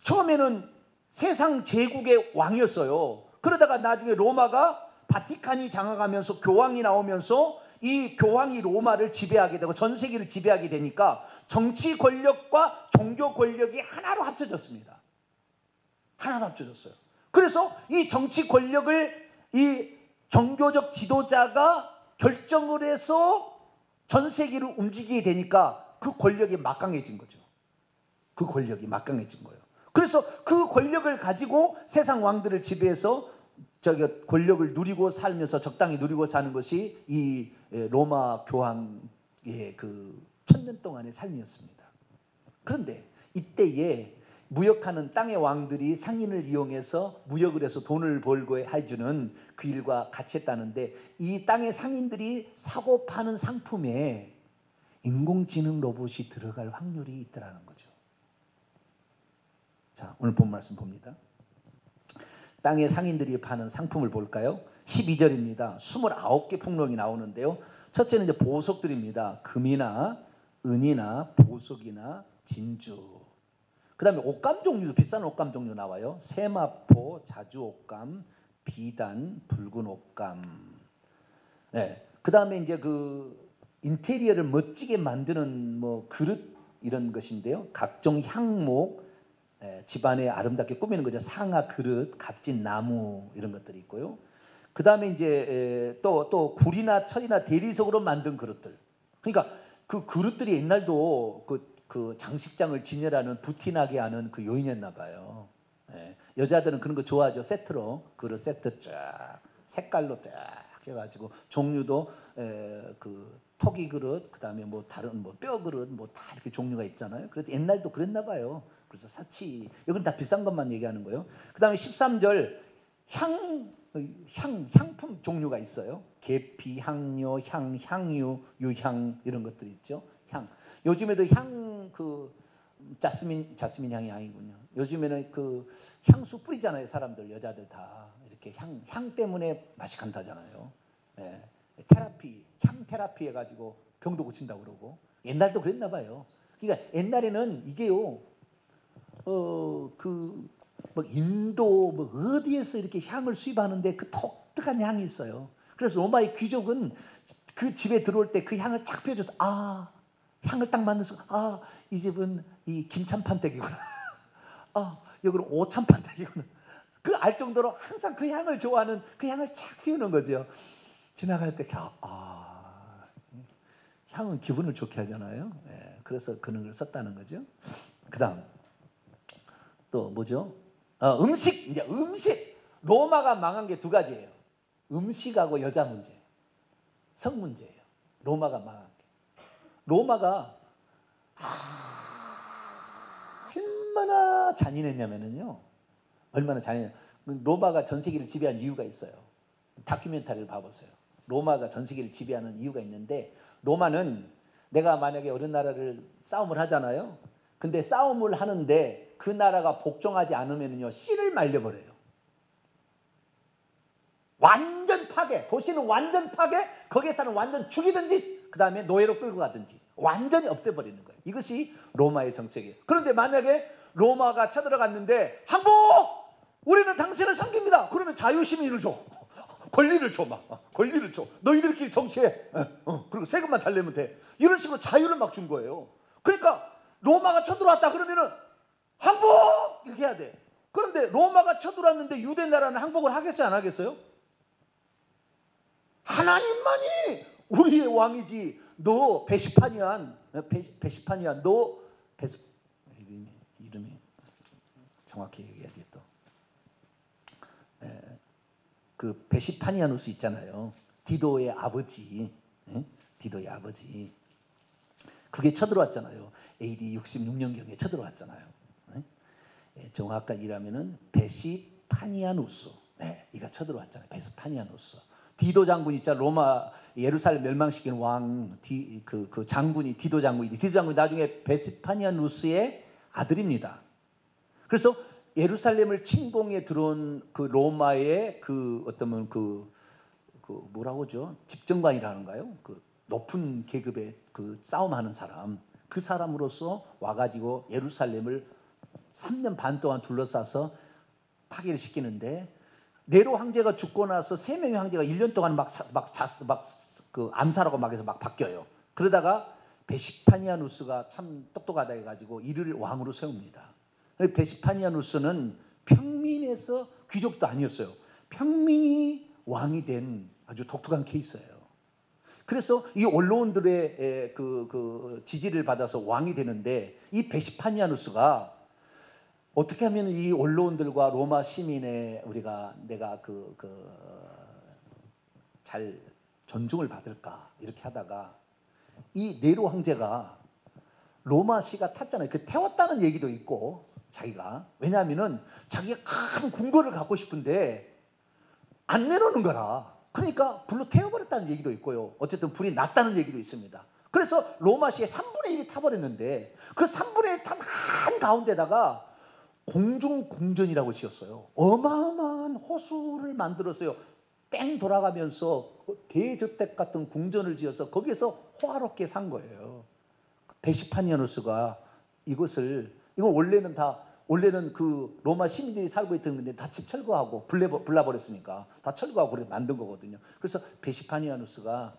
Speaker 1: 처음에는 세상 제국의 왕이었어요. 그러다가 나중에 로마가 바티칸이 장악하면서 교황이 나오면서 이 교황이 로마를 지배하게 되고 전 세계를 지배하게 되니까 정치 권력과 종교 권력이 하나로 합쳐졌습니다. 하나로 합쳐졌어요. 그래서 이 정치 권력을 이 종교적 지도자가 결정을 해서 전 세계를 움직이게 되니까 그 권력이 막강해진 거죠. 그 권력이 막강해진 거예요. 그래서 그 권력을 가지고 세상 왕들을 지배해서 권력을 누리고 살면서 적당히 누리고 사는 것이 이 로마 교황의 그 1000년 동안의 삶이었습니다. 그런데 이때에 무역하는 땅의 왕들이 상인을 이용해서 무역을 해서 돈을 벌고 해주는 그 일과 같이 했다는데, 이 땅의 상인들이 사고 파는 상품에 인공지능 로봇이 들어갈 확률이 있더라는 거죠. 자, 오늘 본 말씀 봅니다. 땅의 상인들이 파는 상품을 볼까요? 12절입니다. 29개 품목이 나오는데요. 첫째는 이제 보석들입니다. 금이나 은이나 보석이나 진주. 그 다음에 옷감 종류도 비싼 옷감 종류 나와요. 세마포, 자주 옷감, 비단, 붉은 옷감. 네. 그 다음에 이제 그 인테리어를 멋지게 만드는 뭐 그릇 이런 것인데요. 각종 향목, 집안에 아름답게 꾸미는 거죠. 상아 그릇, 값진 나무 이런 것들이 있고요. 그 다음에 이제 또 굴이나 철이나 대리석으로 만든 그릇들. 그러니까 그 그릇들이 옛날도 그 장식장을 진열하는 부티나게 하는 그 요인이었나 봐요. 여자들은 그런 거 좋아하죠. 세트로 그릇 세트 쫙 색깔로 쫙 해가지고 종류도 그 토기 그릇, 그 다음에 뭐 다른 뭐 뼈 그릇 뭐 다 이렇게 종류가 있잖아요. 그래서 옛날도 그랬나 봐요. 그래서 사치, 이건 다 비싼 것만 얘기하는 거예요. 그 다음에 13절 향품 종류가 있어요. 계피, 향료, 향유, 유향 이런 것들이 있죠. 향. 요즘에도 자스민 향이 향이군요. 요즘에는 그 향수 뿌리잖아요. 사람들, 여자들 다 이렇게 향 때문에 맛이 간다잖아요. 네. 향 테라피 해가지고 병도 고친다고 그러고. 옛날도 그랬나 봐요. 그러니까 옛날에는 이게요. 뭐 인도 뭐 어디에서 이렇게 향을 수입하는데 그 독특한 향이 있어요. 그래서 로마의 귀족은 그 집에 들어올 때 그 향을 쫙 펴줘서 향을 딱 맡는 순간 이 집은 이 김찬판댁이구나. 여기는 오찬판댁이구나. 그 알 정도로 항상 그 향을 좋아하는, 그 향을 쫙 피우는 거죠. 지나갈 때 향은 기분을 좋게 하잖아요. 네, 그래서 그런 걸 썼다는 거죠. 그 다음 또 뭐죠? 음식. 이제 음식. 로마가 망한 게 두 가지예요. 음식하고 여자 문제, 성 문제예요. 로마가 망한 게. 로마가 얼마나 잔인했냐면요. 얼마나 잔인해. 로마가 전 세계를 지배한 이유가 있어요. 다큐멘터리를 봐보세요. 로마가 전 세계를 지배하는 이유가 있는데, 로마는 내가 만약에 어느 나라를 싸움을 하잖아요. 근데 싸움을 하는데 그 나라가 복종하지 않으면요, 씨를 말려버려요. 완전 파괴. 도시는 완전 파괴. 거기에 사는 완전 죽이든지 그 다음에 노예로 끌고 가든지 완전히 없애버리는 거예요. 이것이 로마의 정책이에요. 그런데 만약에 로마가 쳐들어갔는데 항복! 우리는 당신을 섬깁니다. 그러면 자유시민을 줘. 권리를 줘. 권리를 줘. 너희들끼리 정치해. 그리고 세금만 잘 내면 돼. 이런 식으로 자유를 막 준 거예요. 그러니까 로마가 쳐들어왔다 그러면은 항복! 이렇게 해야 돼. 그런데 로마가 쳐들어왔는데 유대 나라는 항복을 하겠어요, 안 하겠어요? 하나님만이 우리의 왕이지. 너 베시파니안, 베시파니안, 너 이름이 정확히 얘기해야지 또. 그 베시파니아누스 있잖아요. 디도의 아버지, 디도의 아버지. 그게 쳐들어왔잖아요. AD 66년경에 쳐들어왔잖아요. 정확한 이라면은 베시파니아누스. 이가 쳐들어왔잖아요. 베시파니아누스. 디도 장군 있잖아. 로마 예루살렘 멸망시킨 왕, 그 장군이 디도 장군이. 디도 장군이 나중에 베시파니아누스의 아들입니다. 그래서 예루살렘을 침공에 들어온 그 로마의 그 어떤 그 뭐라고 하죠? 집정관이라는가요? 그 높은 계급의 그 싸움하는 사람, 그 사람으로서 와가지고 예루살렘을 3년 반 동안 둘러싸서 파괴를 시키는데, 네로 황제가 죽고 나서 3명의 황제가 1년 동안 그 암살하고 막 해서 막 바뀌어요. 그러다가 베시파니아누스가 참 똑똑하다 해가지고 이를 왕으로 세웁니다. 베시파니아누스는 평민에서 귀족도 아니었어요. 평민이 왕이 된 아주 독특한 케이스예요. 그래서 이 원로원들의 그 지지를 받아서 왕이 되는데, 이 베시파니아누스가 어떻게 하면 이 원로원들과 로마 시민의 내가 잘 존중을 받을까 이렇게 하다가, 이 네로 황제가 로마시가 탔잖아요. 그 태웠다는 얘기도 있고, 자기가, 왜냐하면은 자기가 큰 궁궐을 갖고 싶은데 안 내려오는 거라. 그러니까 불로 태워버렸다는 얘기도 있고요. 어쨌든 불이 났다는 얘기도 있습니다. 그래서 로마시의 3분의 1이 타버렸는데, 그 3분의 1 탄 한가운데다가 공중궁전이라고 지었어요. 어마어마한 호수를 만들었어요. 뺑 돌아가면서 대저택 같은 궁전을 지어서 거기에서 호화롭게 산 거예요. 베시파니아누스가 이건 원래는 그 로마 시민들이 살고 있던 건데 다 집 철거하고 불나버렸으니까 다 철거하고 그렇게 만든 거거든요. 그래서 베시파니아누스가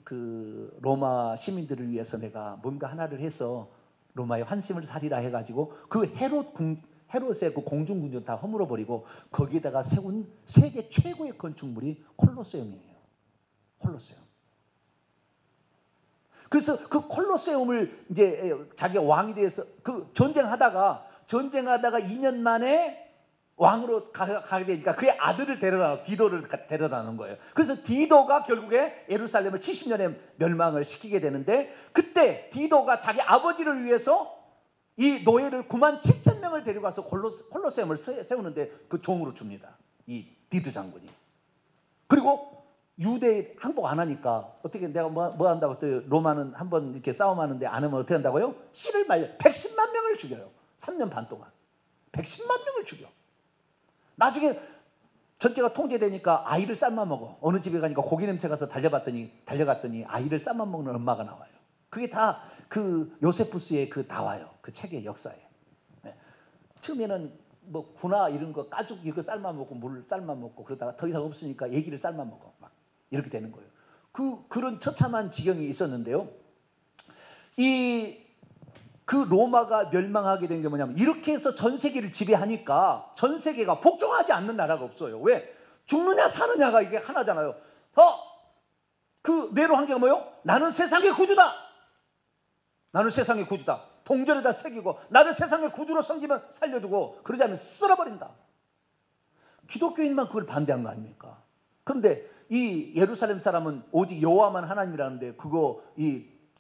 Speaker 1: 그 로마 시민들을 위해서 내가 뭔가 하나를 해서 로마의 환심을 사리라 해가지고 그 헤롯의 그 공중궁전 다 허물어 버리고 거기에다가 세운 세계 최고의 건축물이 콜로세움이에요. 콜로세움. 그래서 그 콜로세움을 이제 자기가 왕이 돼서 그 전쟁하다가 2년 만에 왕으로 가게 되니까 그의 아들을 디도를 데려다는 거예요. 그래서 디도가 결국에 예루살렘을 70년에 멸망을 시키게 되는데, 그때 디도가 자기 아버지를 위해서 이 노예를 97,000명을 데려가서 콜로세움을 세우는데 그 종으로 줍니다. 이 디도 장군이. 그리고 유대 항복 안 하니까 어떻게 내가 뭐 한다고 또 로마는 한번 이렇게 싸움하는데 안 하면 어떻게 한다고요? 씨를 말려 110만 명을 죽여요. 3년 반 동안 110만 명을 죽여. 나중에 전체가 통제되니까 아이를 삶아 먹어. 어느 집에 가니까 고기 냄새 가서 달려갔더니 아이를 삶아 먹는 엄마가 나와요. 그게 다 그 요세푸스의 그 나와요. 그 책의 역사에. 네. 처음에는 뭐 군화 이런 거 가죽 이거 삶아 먹고 물 삶아 먹고 그러다가 더 이상 없으니까 얘기를 삶아 먹어. 막 이렇게 되는 거예요. 그런 처참한 지경이 있었는데요. 그 로마가 멸망하게 된 게 뭐냐면, 이렇게 해서 전 세계를 지배하니까 전 세계가 복종하지 않는 나라가 없어요. 왜? 죽느냐 사느냐가 이게 하나잖아요. 그 네로 황제가 뭐요? 나는 세상의 구주다. 나는 세상의 구주다. 동전에다 새기고 나를 세상의 구주로 섬기면 살려두고 그러지 않으면 쓸어버린다. 기독교인만 그걸 반대한 거 아닙니까? 그런데 이 예루살렘 사람은 오직 여호와만 하나님이라는데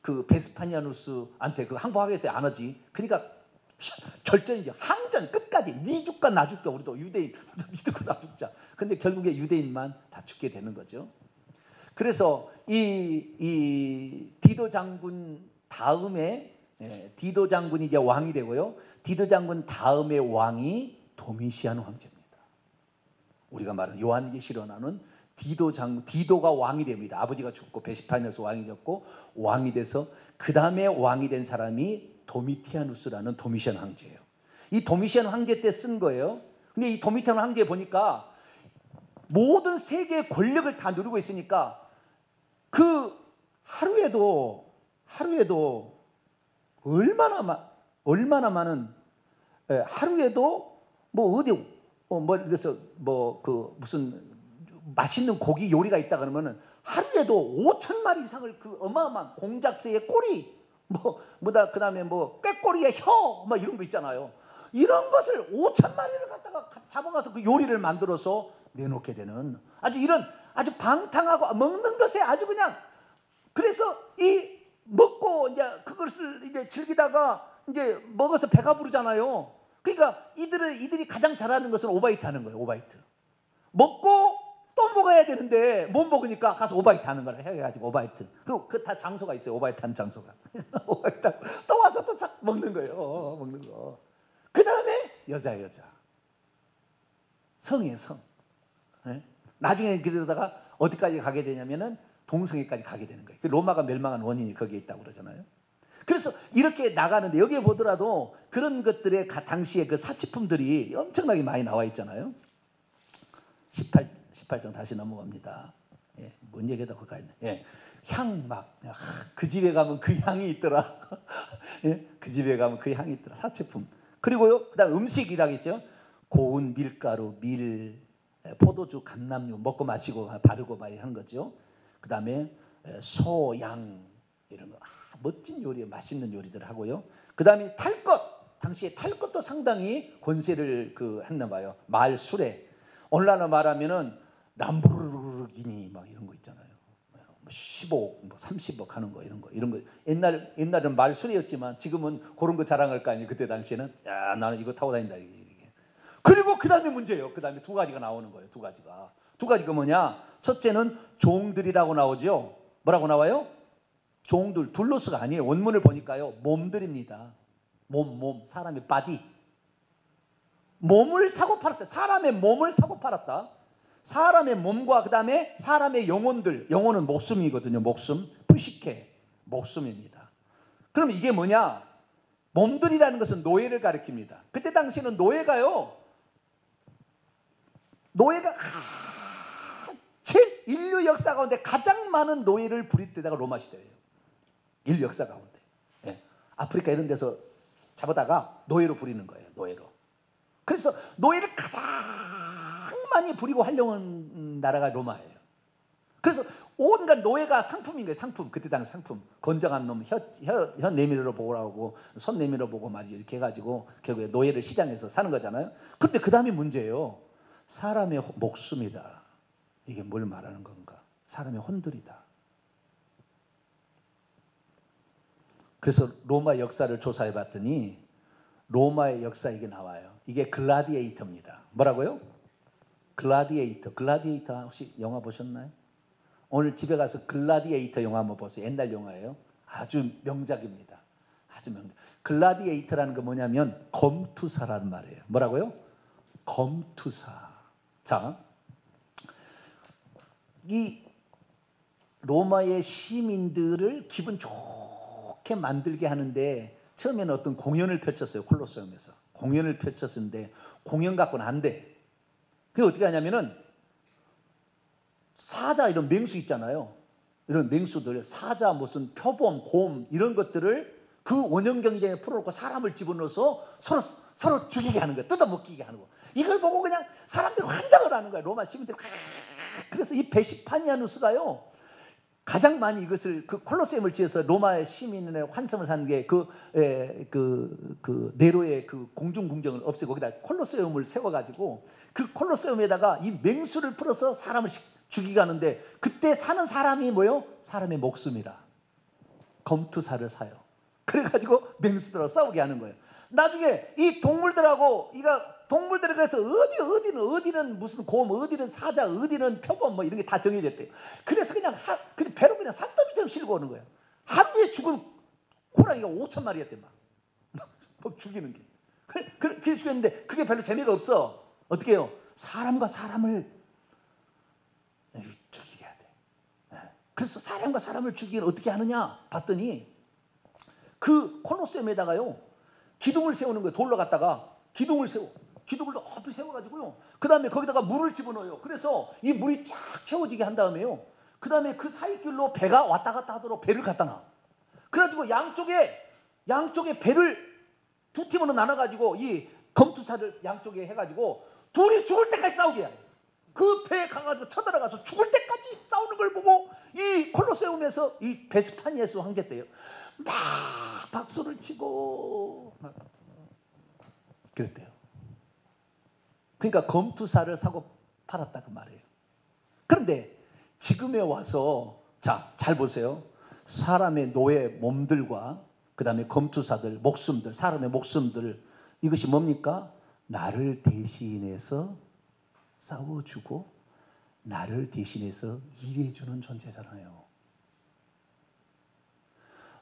Speaker 1: 그 베스파니아누스한테 그 항복하겠어요? 안 하지. 그러니까 결전이죠. 항전 끝까지. 네 죽까 나 죽까. 우리도 유대인 네 죽까 나 죽자. 근데 결국에 유대인만 다 죽게 되는 거죠. 그래서 이 디도 장군 다음에 디도 장군이 이제 왕이 되고요. 디도 장군 다음의 왕이 도미시안 황제입니다. 우리가 말하는 요한계시로 나오는 디도가 왕이 됩니다. 아버지가 죽고 베시파니아누스 왕이 됐고 왕이 돼서 그 다음에 왕이 된 사람이 도미티아누스라는 도미시안 황제예요. 이 도미시안 황제 때 쓴 거예요. 근데 이 도미티안 황제 보니까 모든 세계의 권력을 다 누리고 있으니까 그 하루에도 얼마나 많은 하루에도 뭐 어디 그래서 무슨 맛있는 고기 요리가 있다 그러면은 하루에도 5천 마리 이상을 그 어마어마한 공작새의 꼬리, 뭐다 그다음에 뭐 꾀꼬리의 혀, 뭐 이런 거 있잖아요. 이런 것을 5천 마리를 갖다가 잡아가서 그 요리를 만들어서 내놓게 되는 아주 이런 아주 방탕하고 먹는 것에 아주 그냥 그래서 이 먹고 이제 그것을 이제 즐기다가 이제 먹어서 배가 부르잖아요. 그러니까 이들이 가장 잘하는 것은 오바이트 하는 거예요. 오바이트. 먹고 또 먹어야 되는데 못 먹으니까 가서 오바이트 하는 거라 해가지고 오바이트. 그 다 장소가 있어요. 오바이트 하는 장소가. 오바이트 또 와서 또 먹는 거예요. 먹는 거. 그 다음에 여자. 성이에요, 성. 네? 나중에 그러다가 어디까지 가게 되냐면은 동성애까지 가게 되는 거예요. 로마가 멸망한 원인이 거기에 있다고 그러잖아요. 그래서 이렇게 나가는데 여기에 보더라도 그런 것들의 당시에 그 사치품들이 엄청나게 많이 나와 있잖아요. 18장 다시 넘어갑니다. 예, 뭔 얘기다 그거 있네. 예, 향 막 그 집에 가면 그 향이 있더라. 예, 그 집에 가면 그 향이 있더라. 사치품. 그리고요, 그다음 음식이라겠죠. 고운 밀가루, 밀, 포도주, 감람류 먹고 마시고 바르고 막 하는 거죠. 그다음에 소, 양 이런 거 멋진 요리, 맛있는 요리들 하고요. 그다음에 탈 것, 당시에 탈 것도 상당히 권세를 했나 봐요. 말 술에 오늘날로 말하면은 람보르기니 막 이런 거 있잖아요. 15억, 30억 하는 거 이런 거 옛날에는 말 술이었지만 지금은 그런 거 자랑할 거 아니에요. 그때 당시에는 야 나는 이거 타고 다닌다 이게. 그리고 그 다음에 문제예요. 그 다음에 두 가지가 나오는 거예요. 두 가지가 뭐냐? 첫째는 종들이라고 나오죠. 뭐라고 나와요? 종들, 둘로스가 아니에요. 원문을 보니까요. 몸들입니다. 몸, 사람의 바디. 몸을 사고 팔았다. 사람의 몸을 사고 팔았다. 사람의 몸과 그 다음에 사람의 영혼들. 영혼은 목숨이거든요. 목숨. 푸시케. 목숨입니다. 그럼 이게 뭐냐? 몸들이라는 것은 노예를 가리킵니다. 그때 당시에는 노예가 제일 인류 역사 가운데 가장 많은 노예를 부릴 때다가 로마 시대예요. 인류 역사 가운데. 예. 아프리카 이런 데서 잡아다가 노예로 부리는 거예요. 노예로. 그래서 노예를 가장 많이 부리고 활용한 나라가 로마예요. 그래서 온갖 노예가 상품인 거예요. 상품. 그때 당시 상품. 건장한 놈 혀 내밀어 보라고 손 내밀어 보고 말이죠. 이렇게 해가지고 결국에 노예를 시장에서 사는 거잖아요. 근데 그 다음에 문제예요. 사람의 목숨이다. 이게 뭘 말하는 건가? 사람의 혼들이다. 그래서 로마 역사를 조사해 봤더니 로마의 역사 이게 나와요. 이게 글라디에이터입니다. 뭐라고요? 글라디에이터. 글라디에이터 혹시 영화 보셨나요? 오늘 집에 가서 글라디에이터 영화 한번 보세요. 옛날 영화예요. 아주 명작입니다. 아주 명작. 글라디에이터라는 거 뭐냐면 검투사라는 말이에요. 뭐라고요? 검투사. 자, 이 로마의 시민들을 기분 좋게 만들게 하는데 처음에는 어떤 공연을 펼쳤어요. 콜로세움에서. 공연을 펼쳤는데 공연 갖고는 안 돼. 그게 어떻게 하냐면은 사자 이런 맹수 있잖아요. 이런 맹수들 사자 무슨 표범, 곰 이런 것들을 그 원형 경기장에 풀어놓고 사람을 집어넣어서 서로 죽이게 하는 거예요. 뜯어먹히게 하는 거. 이걸 보고 그냥 사람들이 환장을 하는 거예요. 로마 시민들이. 그래서 이 베시파니아누스가요 가장 많이 이것을 그 콜로세움을 지어서 로마의 시민의 환성을 사는 게 네로의 그 공중궁정을 없애고 거기다 콜로세움을 세워가지고 그 콜로세움에다가 이 맹수를 풀어서 사람을 죽이게 하는데 그때 사는 사람이 뭐요? 사람의 목숨이라. 검투사를 사요. 그래가지고 맹수들하고 싸우게 하는 거예요. 나중에 이 동물들하고 동물들이 그래서 어디는 무슨 곰, 어디는 사자, 어디는 표범 뭐 이런 게 다 정해졌대요. 그래서 그냥 배로 그냥 산더미처럼 실고 오는 거예요. 하루에 죽은 호랑이가 5천 마리였대 막 죽이는 게. 그렇게 죽였는데 그게 별로 재미가 없어. 어떻게 해요? 사람과 사람을 죽이게 돼. 그래서 사람과 사람을 죽이기는 어떻게 하느냐 봤더니 그 콜로세움에다가요 기둥을 세우는 거예요. 돌로 갖다가 기둥을 높이 세워가지고요. 그 다음에 거기다가 물을 집어넣어요. 그래서 이 물이 쫙 채워지게 한 다음에요. 그 다음에 그 사이길로 배가 왔다 갔다 하도록 배를 갖다 놔. 그래가지고 양쪽에 배를 두 팀으로 나눠가지고 이 검투사를 양쪽에 해가지고 둘이 죽을 때까지 싸우게 해요. 그 배에 가가지고 쳐들어가서 죽을 때까지 싸우는 걸 보고 이 콜로세움에서 이 베스파니아스 황제 때요 막 박수를 치고 막 그랬대요. 그러니까 검투사를 사고 팔았다 그 말이에요. 그런데 지금에 와서 자, 잘 보세요. 사람의 노예 몸들과 그 다음에 검투사들 목숨들, 사람의 목숨들, 이것이 뭡니까? 나를 대신해서 싸워주고 나를 대신해서 일해주는 존재잖아요.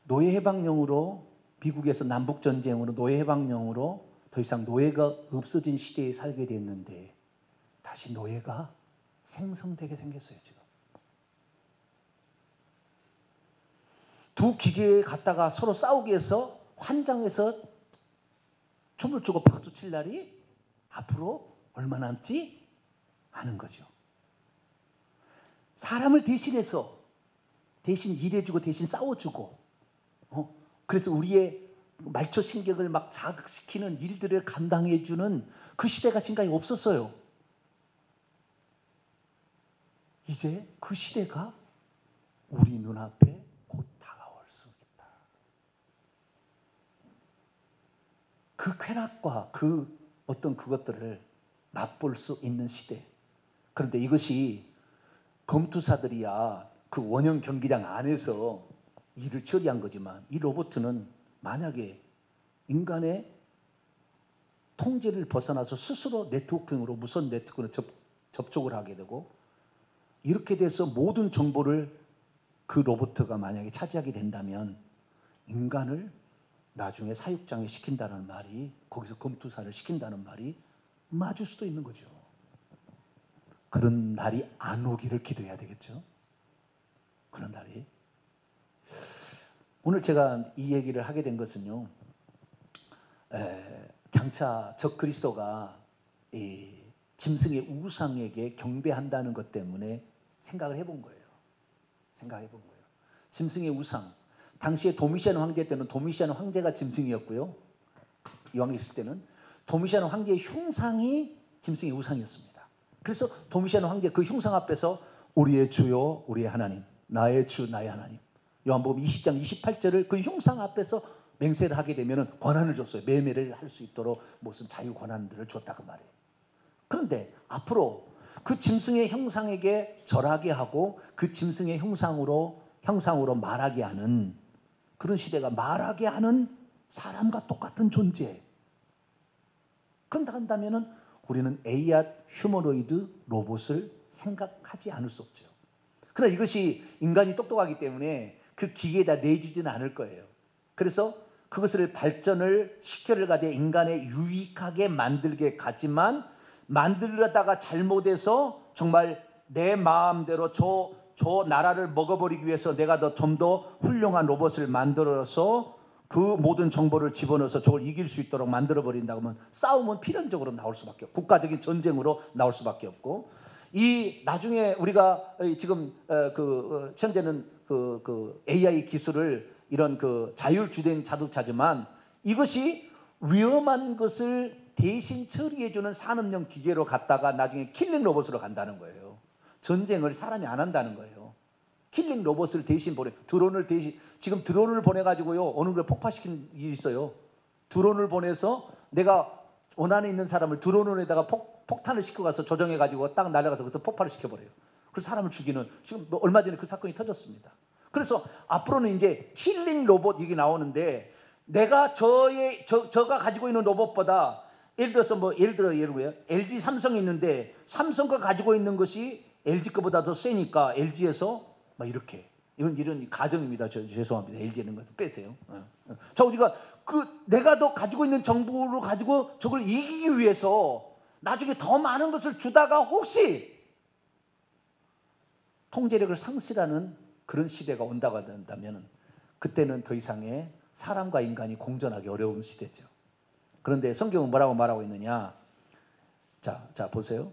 Speaker 1: 노예 해방령으로 미국에서 남북전쟁으로 노예 해방령으로 더 이상 노예가 없어진 시대에 살게 됐는데 다시 노예가 생성되게 생겼어요. 지금 두 기계에 갔다가 서로 싸우기 위해서 환장해서 춤을 추고 박수 칠 날이 앞으로 얼마 남지 않은 거죠. 사람을 대신해서 대신 일해주고 대신 싸워주고 그래서 우리의 말초 신경을 막 자극시키는 일들을 감당해주는 그 시대가 지금까지 없었어요. 이제 그 시대가 우리 눈앞에 곧 다가올 수 있다. 그 쾌락과 그 어떤 그것들을 맛볼 수 있는 시대. 그런데 이것이 검투사들이야 그 원형 경기장 안에서 일을 처리한 거지만 이 로봇은 만약에 인간의 통제를 벗어나서 스스로 네트워킹으로 무선 네트워크로 접촉을 하게 되고 이렇게 돼서 모든 정보를 그 로봇가 만약에 차지하게 된다면 인간을 나중에 사육장에 시킨다는 말이 거기서 검투사를 시킨다는 말이 맞을 수도 있는 거죠. 그런 날이 안 오기를 기도해야 되겠죠. 그런 날이. 오늘 제가 이 얘기를 하게 된 것은요. 장차 적그리스도가 이 짐승의 우상에게 경배한다는 것 때문에 생각을 해본 거예요. 짐승의 우상. 당시에 도미시안 황제 때는 도미시안 황제가 짐승이었고요. 이왕 있을 때는 도미시안 황제의 흉상이 짐승의 우상이었습니다. 그래서 도미시안 황제 그 흉상 앞에서 우리의 주요 우리의 하나님, 나의 주 나의 하나님. 요한복음 20장 28절을 그 흉상 앞에서 맹세를 하게 되면 권한을 줬어요. 매매를 할 수 있도록 무슨 자유 권한들을 줬다 그 말이에요. 그런데 앞으로 그 짐승의 형상에게 절하게 하고 그 짐승의 형상으로 말하게 하는 그런 시대가 말하게 하는 사람과 똑같은 존재. 그런다 한다면 우리는 AI 휴머노이드 로봇을 생각하지 않을 수 없죠. 그러나 이것이 인간이 똑똑하기 때문에 그 기계에다 내주지는 않을 거예요. 그래서 그것을 발전을 시켜가되 인간에 유익하게 만들게 가지만 만들려다가 잘못해서 정말 내 마음대로 저 나라를 먹어버리기 위해서 내가 좀 더 훌륭한 로봇을 만들어서 그 모든 정보를 집어넣어서 저걸 이길 수 있도록 만들어버린다고 하면 싸움은 필연적으로 나올 수밖에 없고 국가적인 전쟁으로 나올 수밖에 없고 이 나중에 우리가 지금 현재는 그 AI 기술을 이런 그 자율주행 자동차지만 이것이 위험한 것을 대신 처리해주는 산업용 기계로 갔다가 나중에 킬링 로봇으로 간다는 거예요. 전쟁을 사람이 안 한다는 거예요. 킬링 로봇을 대신 지금 드론을 보내가지고요 어느 걸 폭파시킨 일이 있어요. 드론을 보내서 내가 원안에 있는 사람을 드론에다가 폭탄을 시켜가서 조정해가지고 딱 날아가서 그래서 폭발을 시켜버려요. 그래서 사람을 죽이는 지금 얼마 전에 그 사건이 터졌습니다. 그래서 앞으로는 이제 킬링 로봇 이게 나오는데 내가 저가 가지고 있는 로봇보다 예를 들어 LG 삼성이 있는데 삼성가 가지고 있는 것이 LG 거보다 더 세니까 LG에서 막 이렇게 이런 가정입니다. 죄송합니다. LG는 것도 빼세요. 자, 우리가 내가 더 가지고 있는 정보를 가지고 저걸 이기기 위해서 나중에 더 많은 것을 주다가 혹시 통제력을 상실하는 그런 시대가 온다고 한다면 그때는 더 이상의 사람과 인간이 공존하기 어려운 시대죠. 그런데 성경은 뭐라고 말하고 있느냐? 자 보세요.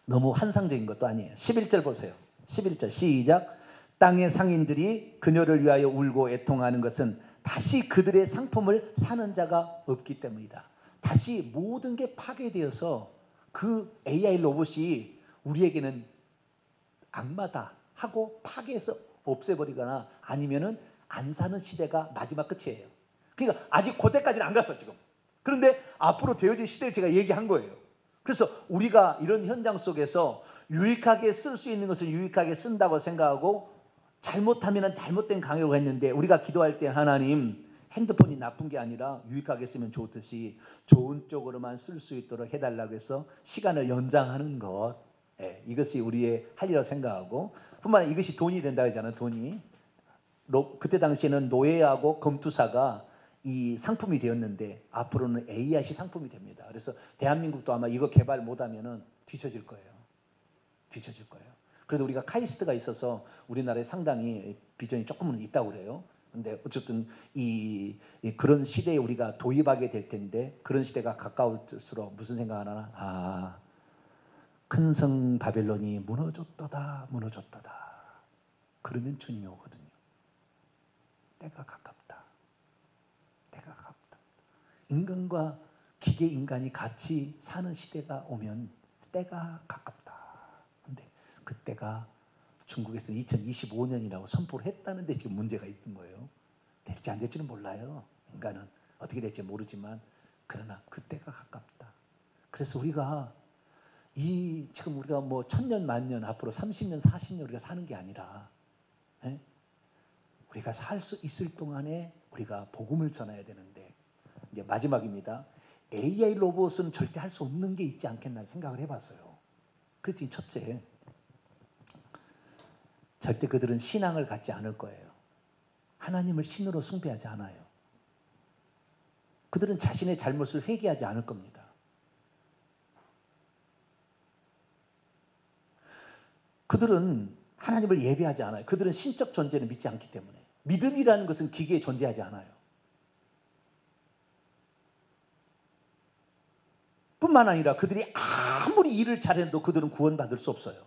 Speaker 1: 너무 환상적인 것도 아니에요. 11절 보세요. 11절 시작. 땅의 상인들이 그녀를 위하여 울고 애통하는 것은 다시 그들의 상품을 사는 자가 없기 때문이다. 다시 모든 게 파괴되어서 그 AI 로봇이 우리에게는 악마다 하고 파괴해서 없애버리거나 아니면은 안 사는 시대가 마지막 끝이에요. 그러니까 아직 그때까지는 안 갔어 지금. 그런데 앞으로 되어질 시대를 제가 얘기한 거예요. 그래서 우리가 이런 현장 속에서 유익하게 쓸 수 있는 것을 유익하게 쓴다고 생각하고 잘못하면 잘못된 강요가 했는데 우리가 기도할 때 하나님 핸드폰이 나쁜 게 아니라 유익하게 쓰면 좋듯이 좋은 쪽으로만 쓸 수 있도록 해달라고 해서 시간을 연장하는 것, 이것이 우리의 할 일이라고 생각하고 뿐만 아니라 이것이 돈이 된다 하잖아요. 돈이 그때 당시에는 노예하고 검투사가 이 상품이 되었는데 앞으로는 AI이 상품이 됩니다. 그래서 대한민국도 아마 이거 개발 못하면 뒤처질 거예요. 뒤처질 거예요. 그래도 우리가 카이스트가 있어서 우리나라에 상당히 비전이 조금은 있다고 그래요. 근데 어쨌든 그런 시대에 우리가 도입하게 될 텐데 그런 시대가 가까울수록 무슨 생각을 하나? 큰 성 바벨론이 무너졌도다 무너졌도다. 그러면 주님이 오거든요. 때가 가깝다. 때가 가깝다. 인간과 기계 인간이 같이 사는 시대가 오면 때가 가깝다. 근데 그때가 중국에서 2025년이라고 선포를 했다는데 지금 문제가 있는 거예요. 될지 안 될지는 몰라요. 인간은 어떻게 될지 모르지만 그러나 그때가 가깝다. 그래서 우리가 지금 우리가 뭐 1000년 만년 앞으로 30년 40년 우리가 사는 게 아니라 우리가 살 수 있을 동안에 우리가 복음을 전해야 되는데 이제 마지막입니다. AI 로봇은 절대 할 수 없는 게 있지 않겠나 생각을 해봤어요. 그랬더니 첫째, 절대 그들은 신앙을 갖지 않을 거예요. 하나님을 신으로 숭배하지 않아요. 그들은 자신의 잘못을 회개하지 않을 겁니다. 그들은 하나님을 예배하지 않아요. 그들은 신적 존재를 믿지 않기 때문에. 믿음이라는 것은 기계에 존재하지 않아요. 뿐만 아니라 그들이 아무리 일을 잘해도 그들은 구원받을 수 없어요.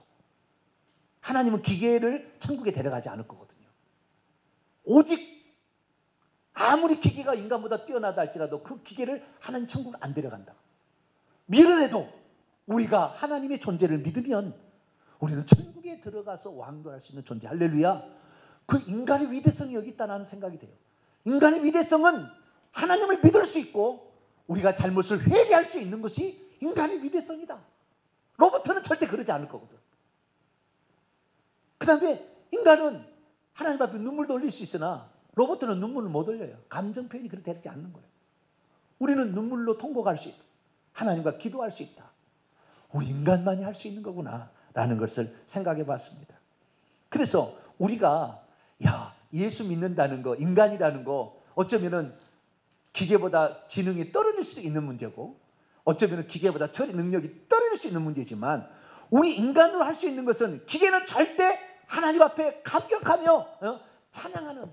Speaker 1: 하나님은 기계를 천국에 데려가지 않을 거거든요. 오직 아무리 기계가 인간보다 뛰어나다 할지라도 그 기계를 하나님 천국을 안 데려간다. 미련해도 우리가 하나님의 존재를 믿으면 우리는 천국에 들어가서 왕도할 수 있는 존재. 할렐루야. 그 인간의 위대성이 여기 있다는 생각이 돼요. 인간의 위대성은 하나님을 믿을 수 있고 우리가 잘못을 회개할 수 있는 것이 인간의 위대성이다. 로봇은 절대 그러지 않을 거거든. 그 다음에 인간은 하나님 앞에 눈물도 흘릴 수 있으나 로봇은 눈물을 못 흘려요. 감정 표현이 그렇게 되지 않는 거예요. 우리는 눈물로 통곡할 수 있다. 하나님과 기도할 수 있다. 우리 인간만이 할 수 있는 거구나 라는 것을 생각해 봤습니다. 그래서 우리가 예수 믿는다는 거, 인간이라는 거 어쩌면은 기계보다 지능이 떨어질 수 있는 문제고 어쩌면 기계보다 처리 능력이 떨어질 수 있는 문제지만 우리 인간으로 할 수 있는 것은 기계는 절대 하나님 앞에 감격하며 찬양하는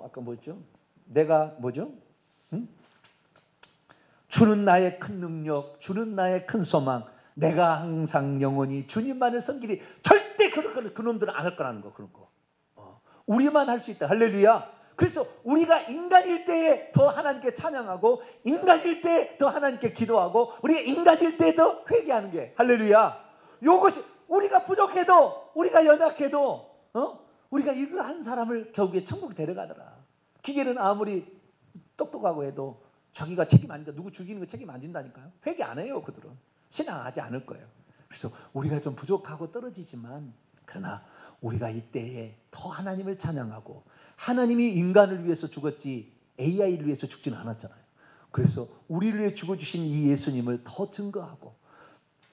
Speaker 1: 아까 뭐였죠? 내가 뭐죠? 주는 나의 큰 능력, 주는 나의 큰 소망, 내가 항상 영원히 주님만을 섬기리. 절대 그놈들은 안 할 거라는 거. 그런 거 우리만 할 수 있다. 할렐루야. 그래서 우리가 인간일 때에 더 하나님께 찬양하고 인간일 때 더 하나님께 기도하고 우리가 인간일 때 더 회개하는 게 할렐루야. 이것이 우리가 부족해도 우리가 연약해도 우리가 이거 한 사람을 결국에 천국에 데려가더라. 기계는 아무리 똑똑하고 해도 자기가 책임 안 진다. 누구 죽이는 거 책임 안 진다니까요. 회개 안 해요. 그들은 신앙하지 않을 거예요. 그래서 우리가 좀 부족하고 떨어지지만 그러나 우리가 이때에 더 하나님을 찬양하고 하나님이 인간을 위해서 죽었지 AI를 위해서 죽지는 않았잖아요. 그래서 우리를 위해 죽어주신 이 예수님을 더 증거하고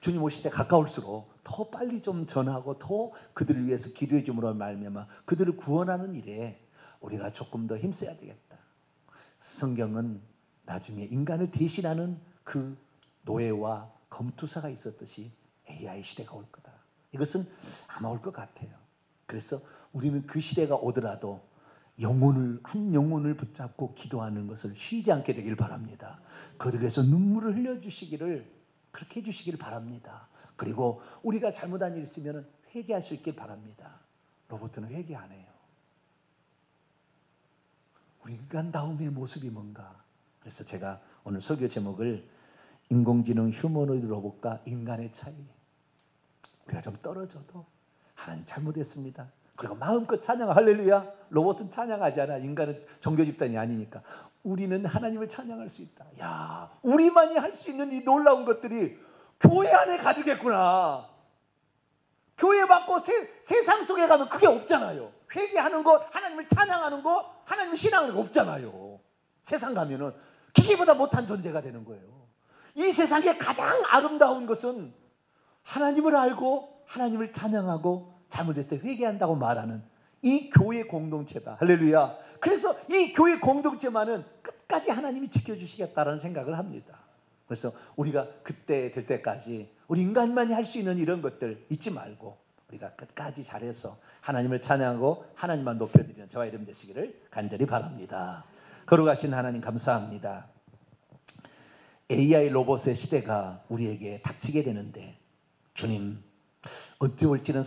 Speaker 1: 주님 오실 때 가까울수록 더 빨리 좀 전하고 더 그들을 위해서 기도해 줌으로 말미암아 그들을 구원하는 일에 우리가 조금 더 힘써야 되겠다. 성경은 나중에 인간을 대신하는 그 노예와 검투사가 있었듯이 AI 시대가 올 거다. 이것은 아마 올 것 같아요. 그래서 우리는 그 시대가 오더라도 한 영혼을 붙잡고 기도하는 것을 쉬지 않게 되길 바랍니다. 그들 위해서 눈물을 흘려주시기를 그렇게 해주시길 바랍니다. 그리고 우리가 잘못한 일 있으면 회개할 수 있길 바랍니다. 로봇은 회개 안 해요. 우리 인간다움의 모습이 뭔가. 그래서 제가 오늘 설교 제목을 인공지능 휴머노이드 로봇과 인간의 차이. 우리가 좀 떨어져도 하나님 잘못했습니다. 그리고 마음껏 찬양, 할렐루야. 로봇은 찬양하지 않아. 인간은 종교 집단이 아니니까. 우리는 하나님을 찬양할 수 있다. 야, 우리만이 할 수 있는 이 놀라운 것들이 교회 안에 가득했구나. 교회 받고 세상 속에 가면 그게 없잖아요. 회개하는 것, 하나님을 찬양하는 것, 하나님을 신앙하는 거 없잖아요. 세상 가면은 기계보다 못한 존재가 되는 거예요. 이 세상에 가장 아름다운 것은 하나님을 알고 하나님을 찬양하고 잘못했을 때 회개한다고 말하는 이 교회 공동체다. 할렐루야. 그래서 이 교회 공동체만은 끝까지 하나님이 지켜주시겠다라는 생각을 합니다. 그래서 우리가 그때 될 때까지 우리 인간만이 할 수 있는 이런 것들 잊지 말고 우리가 끝까지 잘해서 하나님을 찬양하고 하나님만 높여드리는 저와 여러분 되시기를 간절히 바랍니다. 거룩하신 하나님 감사합니다. AI 로봇의 시대가 우리에게 닥치게 되는데 주님, 언제 올지는